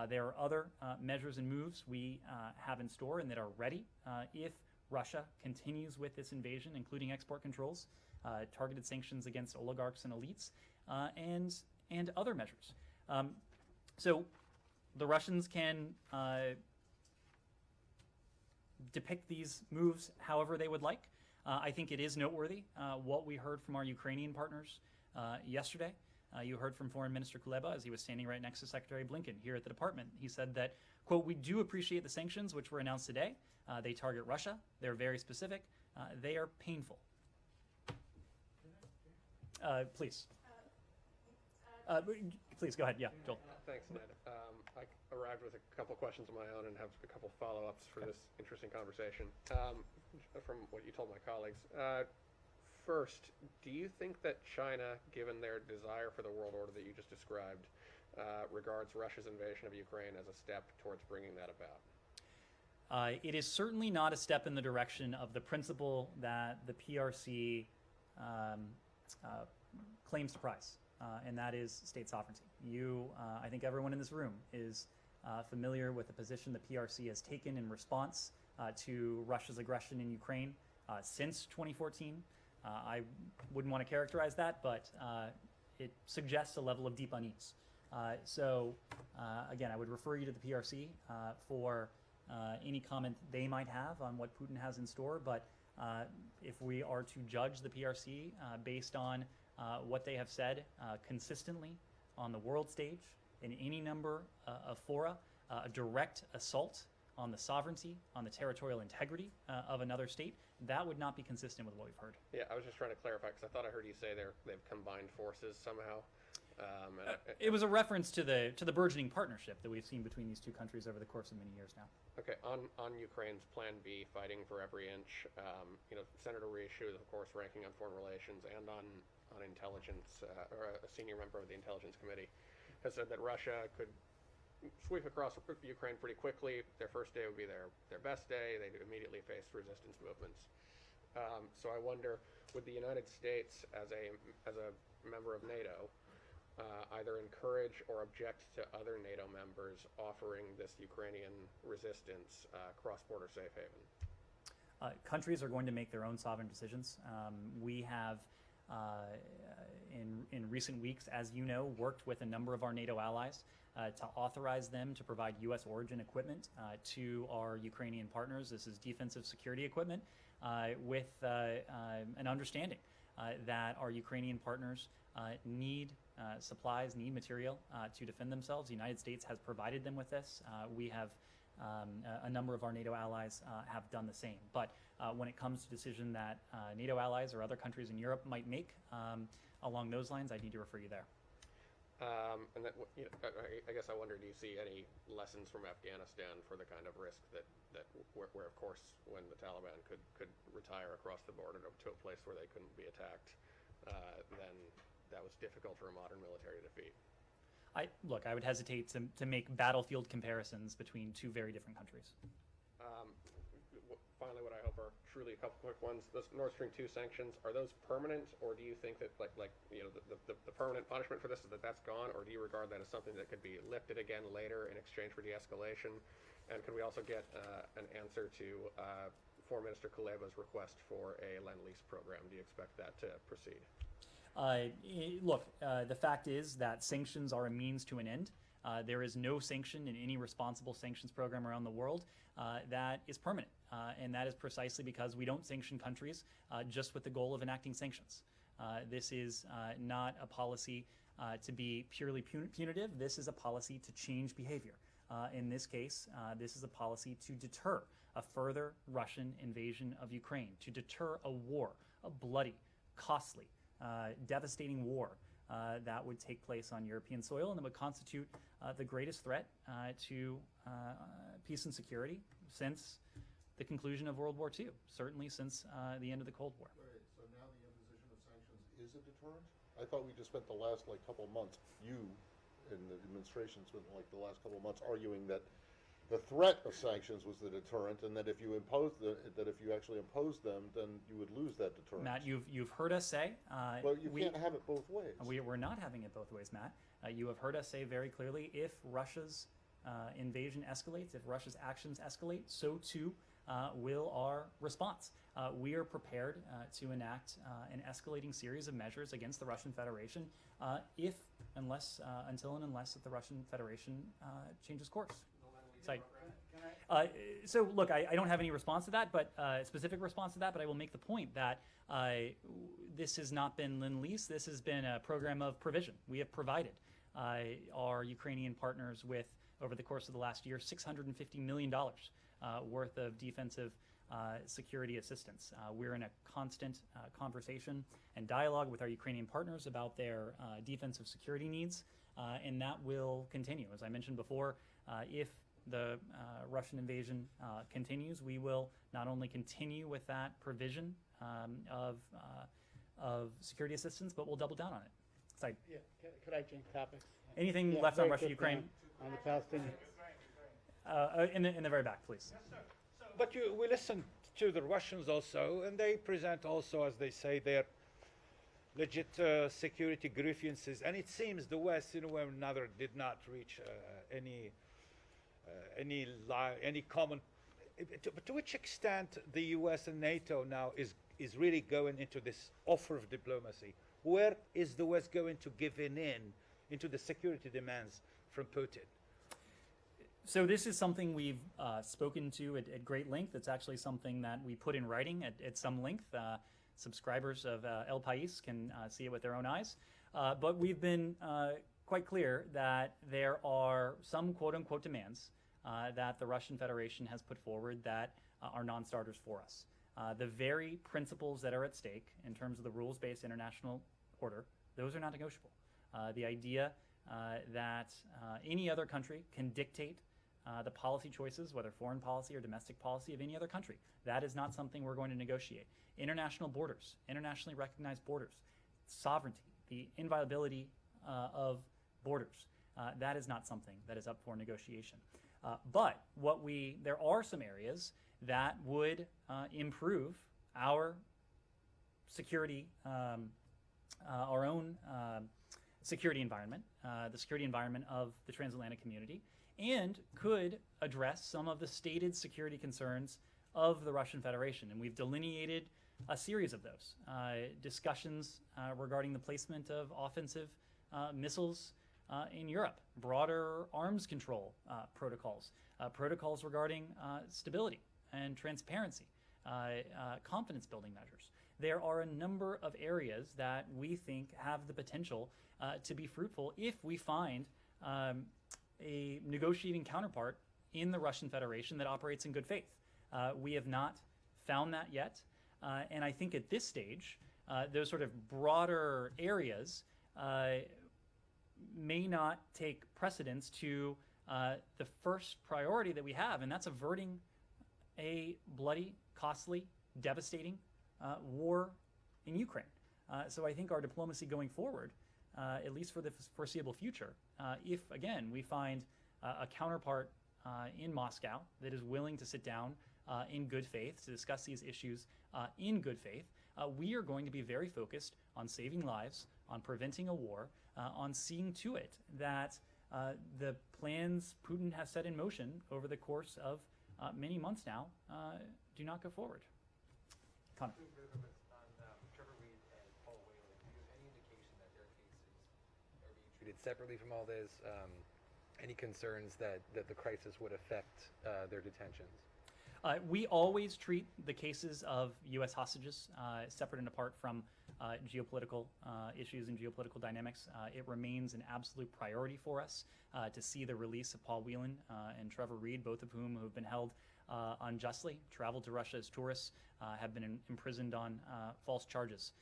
There are other measures and moves we have in store and that are ready if Russia continues with this invasion, including export controls, targeted sanctions against oligarchs and elites, and other measures. So the Russians can depict these moves however they would like. I think it is noteworthy what we heard from our Ukrainian partners yesterday. You heard from Foreign Minister Kuleba as he was standing right next to Secretary Blinken here at the department. He said that, quote, "We do appreciate the sanctions which were announced today. They target Russia. They're very specific. They are painful." Please. Please, go ahead. Yeah, Joel. Thanks, Ned. I arrived with a couple questions of my own and have a couple follow-ups for this interesting conversation from what you told my colleagues. First, do you think that China, given their desire for the world order that you just described, regards Russia's invasion of Ukraine as a step towards bringing that about? It is certainly not a step in the direction of the principle that the PRC claims to prize, and that is state sovereignty. I think everyone in this room is familiar with the position the PRC has taken in response to Russia's aggression in Ukraine since 2014. I wouldn't want to characterize that, but it suggests a level of deep unease. Again, I would refer you to the PRC for any comment they might have on what Putin has in store. But if we are to judge the PRC based on what they have said consistently on the world stage in any number of fora, a direct assault on the sovereignty, on the territorial integrity of another state, that would not be consistent with what we've heard. Yeah, I was just trying to clarify because I thought I heard you say they've combined forces somehow. It was a reference to the burgeoning partnership that we've seen between these two countries over the course of many years now. Okay, on Ukraine's Plan B, fighting for every inch, Senator Risch, who is of course ranking on foreign relations and on intelligence, or a senior member of the Intelligence Committee, has said that Russia could sweep across Ukraine pretty quickly. Their first day would be their best day. They'd immediately face resistance movements. So I wonder, would the United States, as a member of NATO, either encourage or object to other NATO members offering this Ukrainian resistance cross-border safe haven? Countries are going to make their own sovereign decisions. We have, in recent weeks, as you know, worked with a number of our NATO allies to authorize them to provide U.S. origin equipment to our Ukrainian partners. This is defensive security equipment with an understanding that our Ukrainian partners need supplies, need material to defend themselves. The United States has provided them with this. We have a number of our NATO allies have done the same. But when it comes to decision that NATO allies or other countries in Europe might make along those lines, I need to refer you there. And that, I guess I wonder, do you see any lessons from Afghanistan for the kind of risk where of course, when the Taliban could retire across the border to a place where they couldn't be attacked, then that was difficult for a modern military to defeat? I would hesitate to make battlefield comparisons between two very different countries. Finally, what I hope are truly a couple quick ones. Those Nord Stream 2 sanctions, are those permanent, or do you think that the permanent punishment for this is that's gone, or do you regard that as something that could be lifted again later in exchange for de-escalation? And can we also get an answer to Foreign Minister Kuleba's request for a Lend-Lease program? Do you expect that to proceed? The fact is that sanctions are a means to an end. There is no sanction in any responsible sanctions program around the world that is permanent. And that is precisely because we don't sanction countries just with the goal of enacting sanctions. This is not a policy to be purely punitive. This is a policy to change behavior. In this case, this is a policy to deter a further Russian invasion of Ukraine, to deter a war, a bloody, costly, devastating war that would take place on European soil and that would constitute the greatest threat to peace and security since the conclusion of World War II, certainly since the end of the Cold War. Right, so now the imposition of sanctions is a deterrent? I thought we just spent the last couple months, you and the administration spent the last couple of months arguing that the threat of sanctions was the deterrent, and that if you actually imposed them, then you would lose that deterrent. Matt, you've heard us say. Well, you can't have it both ways. We're not having it both ways, Matt. You have heard us say very clearly: if Russia's invasion escalates, if Russia's actions escalate, so too will our response. We are prepared to enact an escalating series of measures against the Russian Federation unless the Russian Federation changes course. So look, I don't have any response to that, but specific response to that. But I will make the point that this has not been Lend-Lease. This has been a program of provision. We have provided our Ukrainian partners with, over the course of the last year, $650 million worth of defensive security assistance. We're in a constant conversation and dialogue with our Ukrainian partners about their defensive security needs, and that will continue. As I mentioned before, if the Russian invasion continues, we will not only continue with that provision of security assistance, but we'll double down on it. So Yeah, could I change topics? anything Yeah, left on very Russia, quick, Ukraine? on the Palestinian. In the very back, please. But we listen to the Russians also, and they present also, as they say, their legit security grievances. And it seems the West, in one way or another, did not reach any common. To which extent the U.S. and NATO now is really going into this offer of diplomacy? Where is the West going to give in into the security demands from Putin? So this is something we've spoken to at great length. It's actually something that we put in writing at some length. Subscribers of El País can see it with their own eyes. But we've been quite clear that there are some quote-unquote demands that the Russian Federation has put forward that are non-starters for us. The very principles that are at stake in terms of the rules-based international order, those are not negotiable. The idea that any other country can dictate the policy choices, whether foreign policy or domestic policy of any other country, that is not something we're going to negotiate. International borders, internationally recognized borders, sovereignty, the inviolability of borders, that is not something that is up for negotiation. But there are some areas that would improve our security, our own security environment, the security environment of the transatlantic community, and could address some of the stated security concerns of the Russian Federation. And we've delineated a series of those. Discussions regarding the placement of offensive missiles in Europe, broader arms control protocols, protocols regarding stability and transparency, confidence building measures. There are a number of areas that we think have the potential to be fruitful if we find a negotiating counterpart in the Russian Federation that operates in good faith. We have not found that yet, and I think at this stage, those sort of broader areas may not take precedence to the first priority that we have, and that's averting a bloody, costly, devastating war in Ukraine. So I think our diplomacy going forward, at least for the foreseeable future, if, again, we find a counterpart in Moscow that is willing to sit down in good faith to discuss these issues in good faith, we are going to be very focused on saving lives, on preventing a war, on seeing to it that the plans Putin has set in motion over the course of many months now do not go forward. Connor. Treated separately from all this? Any concerns that the crisis would affect their detentions? We always treat the cases of U.S. hostages separate and apart from geopolitical issues and geopolitical dynamics. It remains an absolute priority for us to see the release of Paul Whelan and Trevor Reed, both of whom have been held unjustly, traveled to Russia as tourists, have been imprisoned on false charges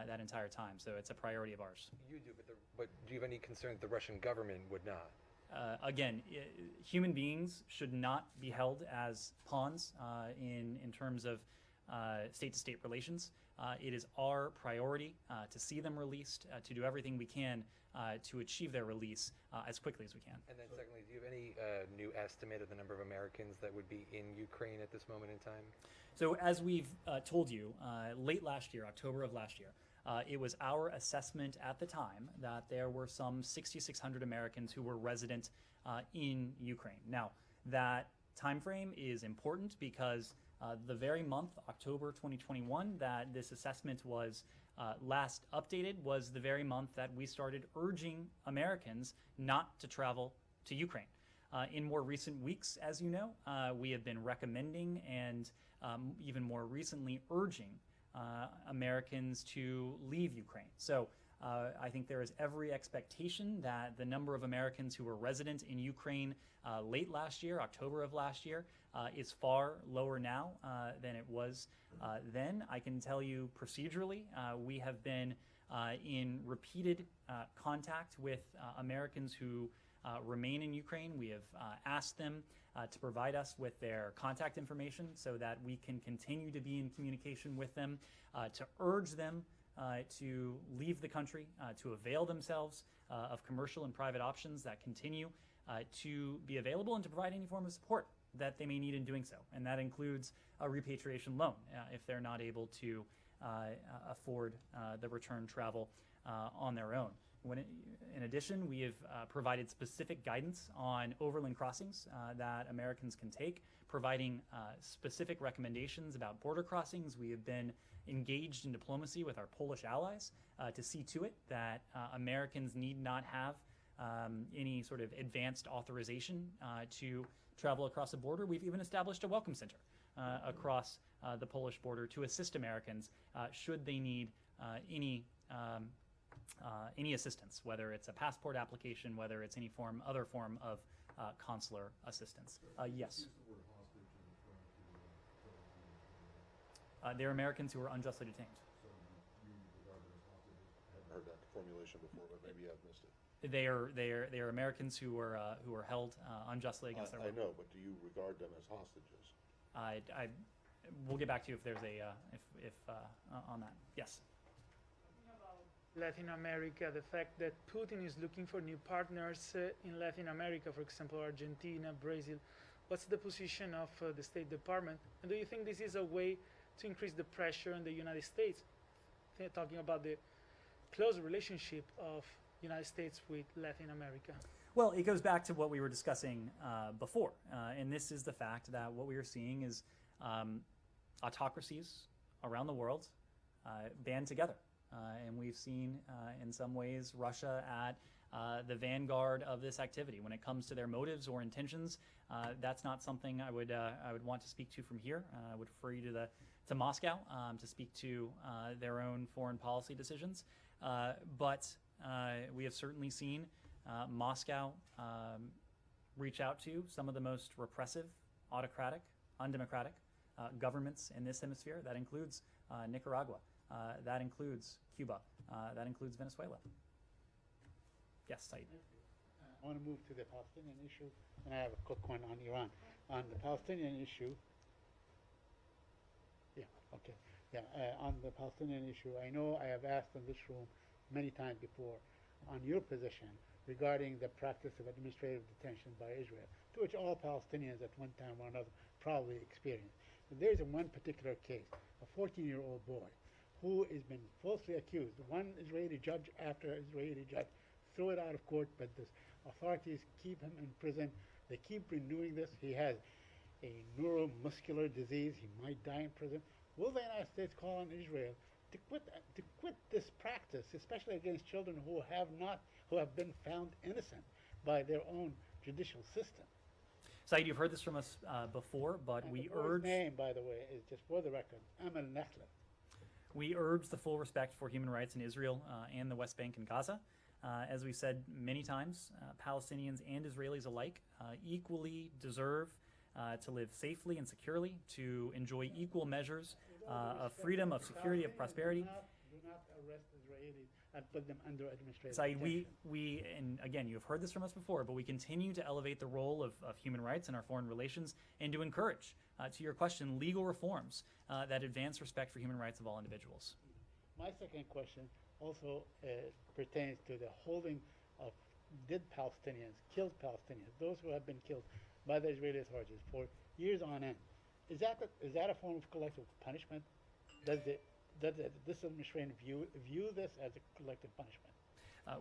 that entire time. So it's a priority of ours. You do, but do you have any concern that the Russian government would not? Again, human beings should not be held as pawns in terms of state-to-state relations. It is our priority to see them released, to do everything we can to achieve their release as quickly as we can. And then secondly, do you have any new estimate of the number of Americans that would be in Ukraine at this moment in time? So as we've told you, late last year, October of last year, it was our assessment at the time that there were some 6,600 Americans who were resident in Ukraine. Now, that time frame is important because The very month, October 2021, that this assessment was last updated was the very month that we started urging Americans not to travel to Ukraine. In more recent weeks, as you know, we have been recommending and even more recently urging Americans to leave Ukraine. So I think there is every expectation that the number of Americans who were resident in Ukraine late last year, October of last year, is far lower now than it was then. I can tell you procedurally, we have been in repeated contact with Americans who remain in Ukraine. We have asked them to provide us with their contact information so that we can continue to be in communication with them, to urge them to leave the country, to avail themselves of commercial and private options that continue to be available, and to provide any form of support that they may need in doing so. And that includes a repatriation loan if they're not able to afford the return travel on their own. In addition, we have provided specific guidance on overland crossings that Americans can take, providing specific recommendations about border crossings. We have been engaged in diplomacy with our Polish allies to see to it that Americans need not have any sort of advanced authorization to travel across the border. We've even established a welcome center across the Polish border to assist Americans should they need any assistance, whether it's a passport application, whether it's any other form of consular assistance. Yes. They're Americans who are unjustly detained. I haven't heard that formulation before, but maybe I've missed it. They are Americans who were held unjustly against their will. I know, but do you regard them as hostages? We'll get back to you if there's on that. Yes. Latin America, the fact that Putin is looking for new partners in Latin America, for example, Argentina, Brazil. What's the position of the State Department? And do you think this is a way to increase the pressure on the United States? Talking about the close relationship of United States with Latin America. Well, it goes back to what we were discussing before, and this is the fact that what we are seeing is autocracies around the world band together. And we've seen, in some ways, Russia at the vanguard of this activity. When it comes to their motives or intentions, that's not something I would want to speak to from here. I would refer you to Moscow to speak to their own foreign policy decisions. But we have certainly seen Moscow reach out to some of the most repressive, autocratic, undemocratic governments in this hemisphere. That includes Nicaragua. That includes Cuba. That includes Venezuela. Yes, Said. I want to move to the Palestinian issue, and I have a quick one on Iran. On the Palestinian issue, on the Palestinian issue, I know I have asked in this room many times before on your position regarding the practice of administrative detention by Israel, to which all Palestinians at one time or another probably experienced. But there's one particular case, a 14-year-old boy who has been falsely accused. One Israeli judge after Israeli judge threw it out of court, but the authorities keep him in prison. They keep renewing this. He has a neuromuscular disease. He might die in prison. Will the United States call on Israel to quit this practice, especially against children who have been found innocent by their own judicial system? Said, you've heard this from us before, but we urge. His name, by the way, is just for the record, Amal Nahla. We urge the full respect for human rights in Israel and the West Bank and Gaza. As we've said many times, Palestinians and Israelis alike equally deserve to live safely and securely, to enjoy equal measures of freedom, of security, of prosperity. Do not arrest Israelis and put them under administrative Said, detention. and again, you have heard this from us before, but we continue to elevate the role of human rights in our foreign relations and to encourage, to your question, legal reforms that advance respect for human rights of all individuals. My second question also pertains to the holding of dead Palestinians, killed Palestinians, those who have been killed by the Israeli authorities for years on end. Is that a form of collective punishment? Does this administration view this as a collective punishment?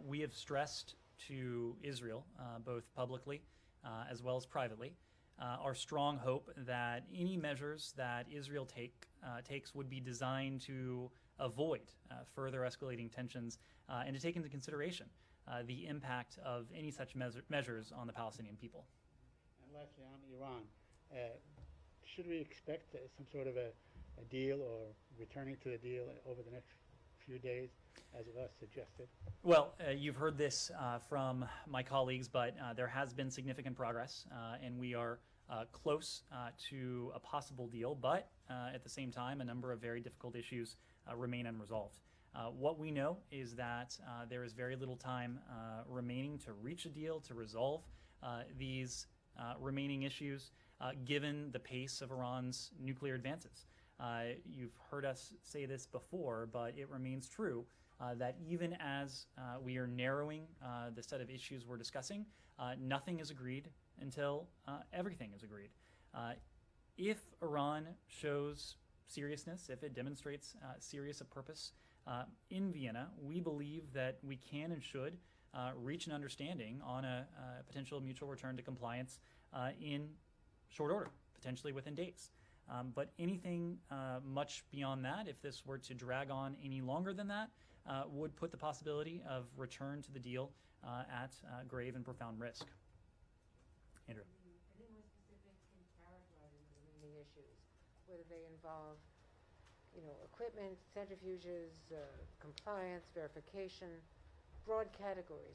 We have stressed to Israel, both publicly as well as privately, our strong hope that any measures that Israel takes would be designed to avoid further escalating tensions and to take into consideration the impact of any such measures on the Palestinian people. And lastly, on Iran, should we expect some sort of a deal or returning to the deal over the next few days, as was suggested? Well, you've heard this from my colleagues, but there has been significant progress, and we are close to a possible deal, but at the same time, a number of very difficult issues remain unresolved. What we know is that there is very little time remaining to reach a deal, to resolve these remaining issues, given the pace of Iran's nuclear advances. You've heard us say this before, but it remains true that even as we are narrowing the set of issues we're discussing, nothing is agreed until everything is agreed. If Iran shows seriousness, if it demonstrates serious of purpose in Vienna, we believe that we can and should reach an understanding on a potential mutual return to compliance in short order, potentially within days. But anything much beyond that, if this were to drag on any longer than that, would put the possibility of return to the deal at grave and profound risk. Andrew. Any more specific in characterizing the remaining issues, whether they involve, equipment, centrifuges, compliance, verification, broad categories?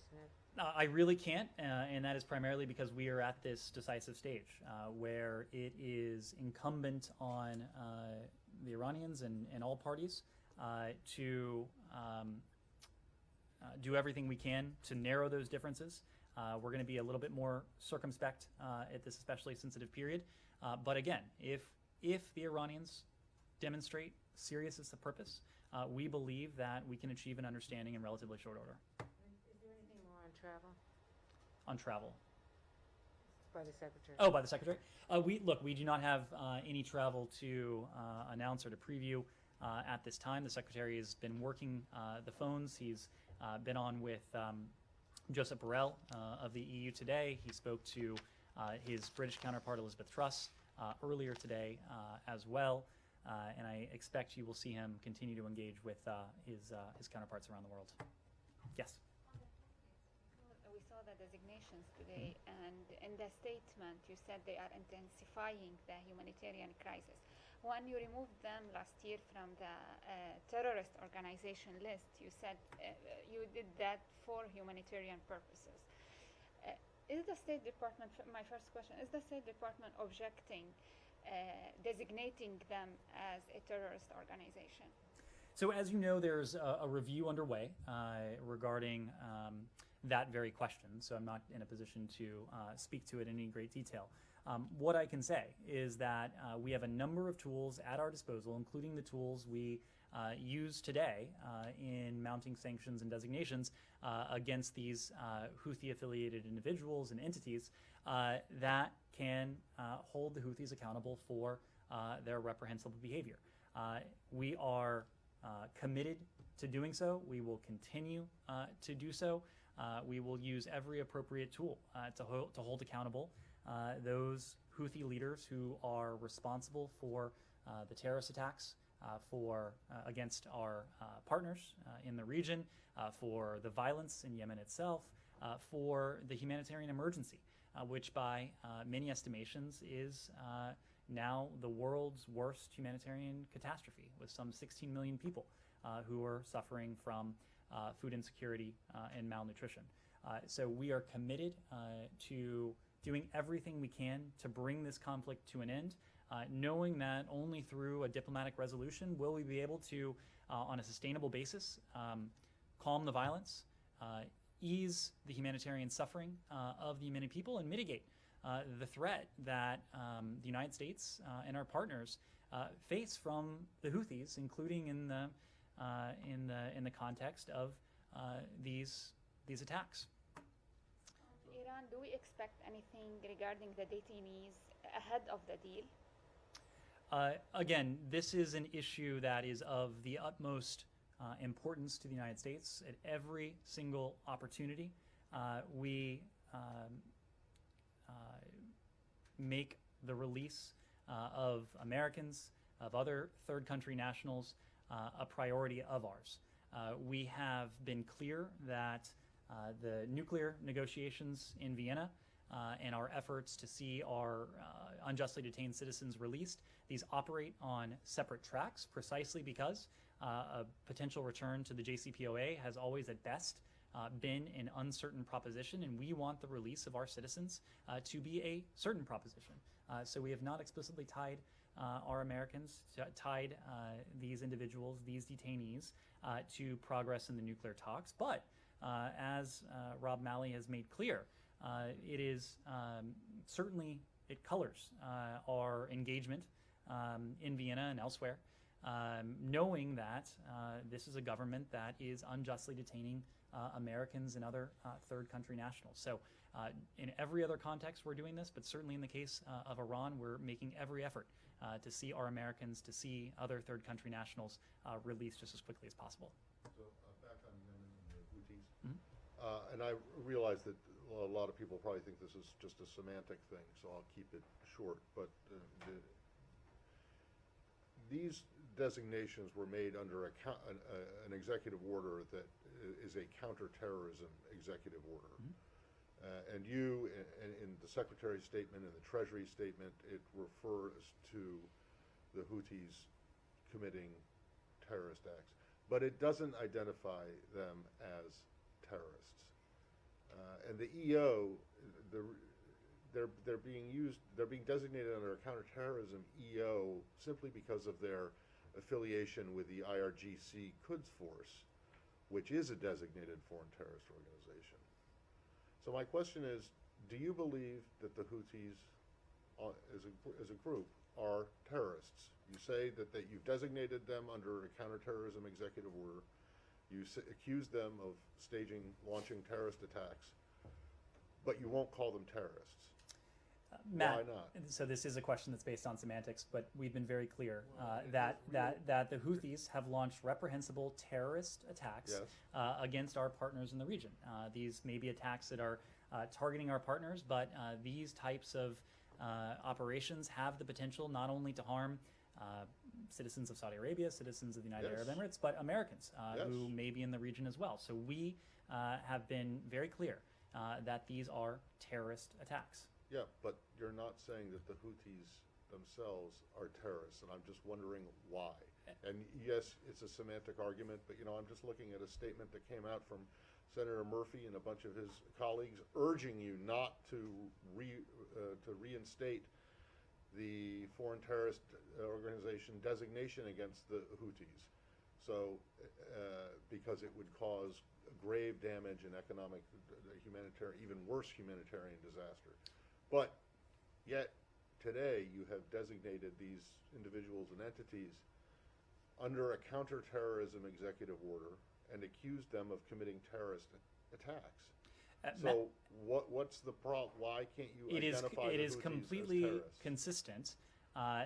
I really can't, and that is primarily because we are at this decisive stage where it is incumbent on the Iranians and all parties to do everything we can to narrow those differences. We're going to be a little bit more circumspect at this especially sensitive period. But again, if the Iranians demonstrate seriousness of purpose, we believe that we can achieve an understanding in relatively short order. Is there anything more on travel? On travel. By the Secretary. Oh, by the Secretary? We do not have any travel to announce or to preview at this time. The Secretary has been working the phones. He's been on with Joseph Borrell of the EU today. He spoke to his British counterpart, Elizabeth Truss, earlier today as well. And I expect you will see him continue to engage with his counterparts around the world. Yes? We saw the designations today, and in the statement you said they are intensifying the humanitarian crisis. When you removed them last year from the terrorist organization list, you said you did that for humanitarian purposes. Is the State Department, my first question, is the State Department objecting designating them as a terrorist organization? So as you know, there's a review underway regarding that very question, so I'm not in a position to speak to it in any great detail. What I can say is that we have a number of tools at our disposal, including the tools we use today in mounting sanctions and designations against these Houthi-affiliated individuals and entities that can hold the Houthis accountable for their reprehensible behavior. We are committed to doing so. We will continue to do so. We will use every appropriate tool to hold accountable those Houthi leaders who are responsible for the terrorist attacks, against our partners in the region, for the violence in Yemen itself, for the humanitarian emergency, which by many estimations is now the world's worst humanitarian catastrophe, with some 16 million people who are suffering from food insecurity and malnutrition. So we are committed to doing everything we can to bring this conflict to an end, knowing that only through a diplomatic resolution will we be able to, on a sustainable basis, calm the violence, ease the humanitarian suffering of the Yemeni people, and mitigate the threat that the United States and our partners face from the Houthis, including in the context of these attacks. Iran, do we expect anything regarding the detainees ahead of the deal? Again, this is an issue that is of the utmost importance to the United States. At every single opportunity, we make the release of Americans, of other third country nationals, a priority of ours. We have been clear that the nuclear negotiations in Vienna and our efforts to see our unjustly detained citizens released, these operate on separate tracks precisely because a potential return to the JCPOA has always at best been an uncertain proposition, and we want the release of our citizens to be a certain proposition. So we have not explicitly tied our Americans, tied these individuals, these detainees, to progress in the nuclear talks. But as Rob Malley has made clear, it is certainly, it colors our engagement in Vienna and elsewhere, knowing that this is a government that is unjustly detaining Americans and other third country nationals. So in every other context we're doing this, but certainly in the case of Iran, we're making every effort to see our Americans, to see other third country nationals released just as quickly as possible. So back on Yemen and the Houthis, and I realize that a lot of people probably think this is just a semantic thing, so I'll keep it short. But these designations were made under an executive order that is a counterterrorism executive order. And you, in the Secretary's statement and the Treasury statement, it refers to the Houthis committing terrorist acts, but it doesn't identify them as terrorists. And the EO, they're being designated under a counterterrorism EO simply because of their affiliation with the IRGC Quds Force, which is a designated foreign terrorist organization. So my question is, do you believe that the Houthis as a group are terrorists? You say that you've designated them under a counterterrorism executive order. You accuse them of launching terrorist attacks, but you won't call them terrorists. Matt, why not? So this is a question that's based on semantics, but we've been very clear that the Houthis have launched reprehensible terrorist attacks against our partners in the region. These may be attacks that are targeting our partners, but these types of operations have the potential not only to harm citizens of Saudi Arabia, citizens of the United Arab Emirates, but Americans who may be in the region as well. So we have been very clear that these are terrorist attacks. Yeah, but you're not saying that the Houthis themselves are terrorists, and I'm just wondering why. And yes, it's a semantic argument, but I'm just looking at a statement that came out from Senator Murphy and a bunch of his colleagues urging you not to reinstate the foreign terrorist organization designation against the Houthis. So, because it would cause grave damage and economic, humanitarian, even worse humanitarian disaster. But yet today you have designated these individuals and entities under a counterterrorism executive order and accused them of committing terrorist attacks. So what's the problem? Why can't you identify It the is Houthis completely as terrorists? consistent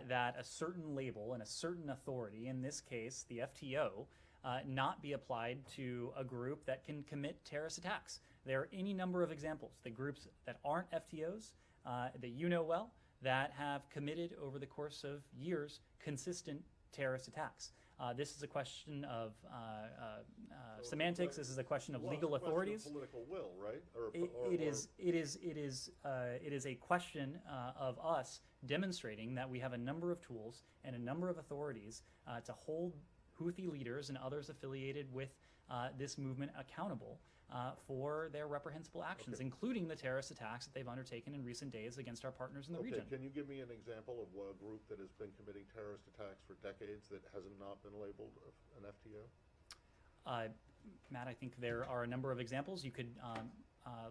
that a certain label and a certain authority, in this case the FTO, not be applied to a group that can commit terrorist attacks. There are any number of examples. The groups that aren't FTOs, that you know well, that have committed over the course of years consistent terrorist attacks. This is a question of semantics. This is a question of legal authorities. Political will, right? It is a question of us demonstrating that we have a number of tools and a number of authorities to hold Houthi leaders and others affiliated with this movement accountable for their reprehensible actions, including the terrorist attacks that they've undertaken in recent days against our partners in the region. Can you give me an example of a group that has been committing terrorist attacks for decades that has not been labeled an FTO? Matt, I think there are a number of examples. You could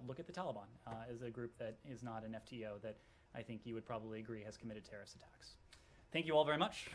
look at the Taliban as a group that is not an FTO that I think you would probably agree has committed terrorist attacks. Thank you all very much.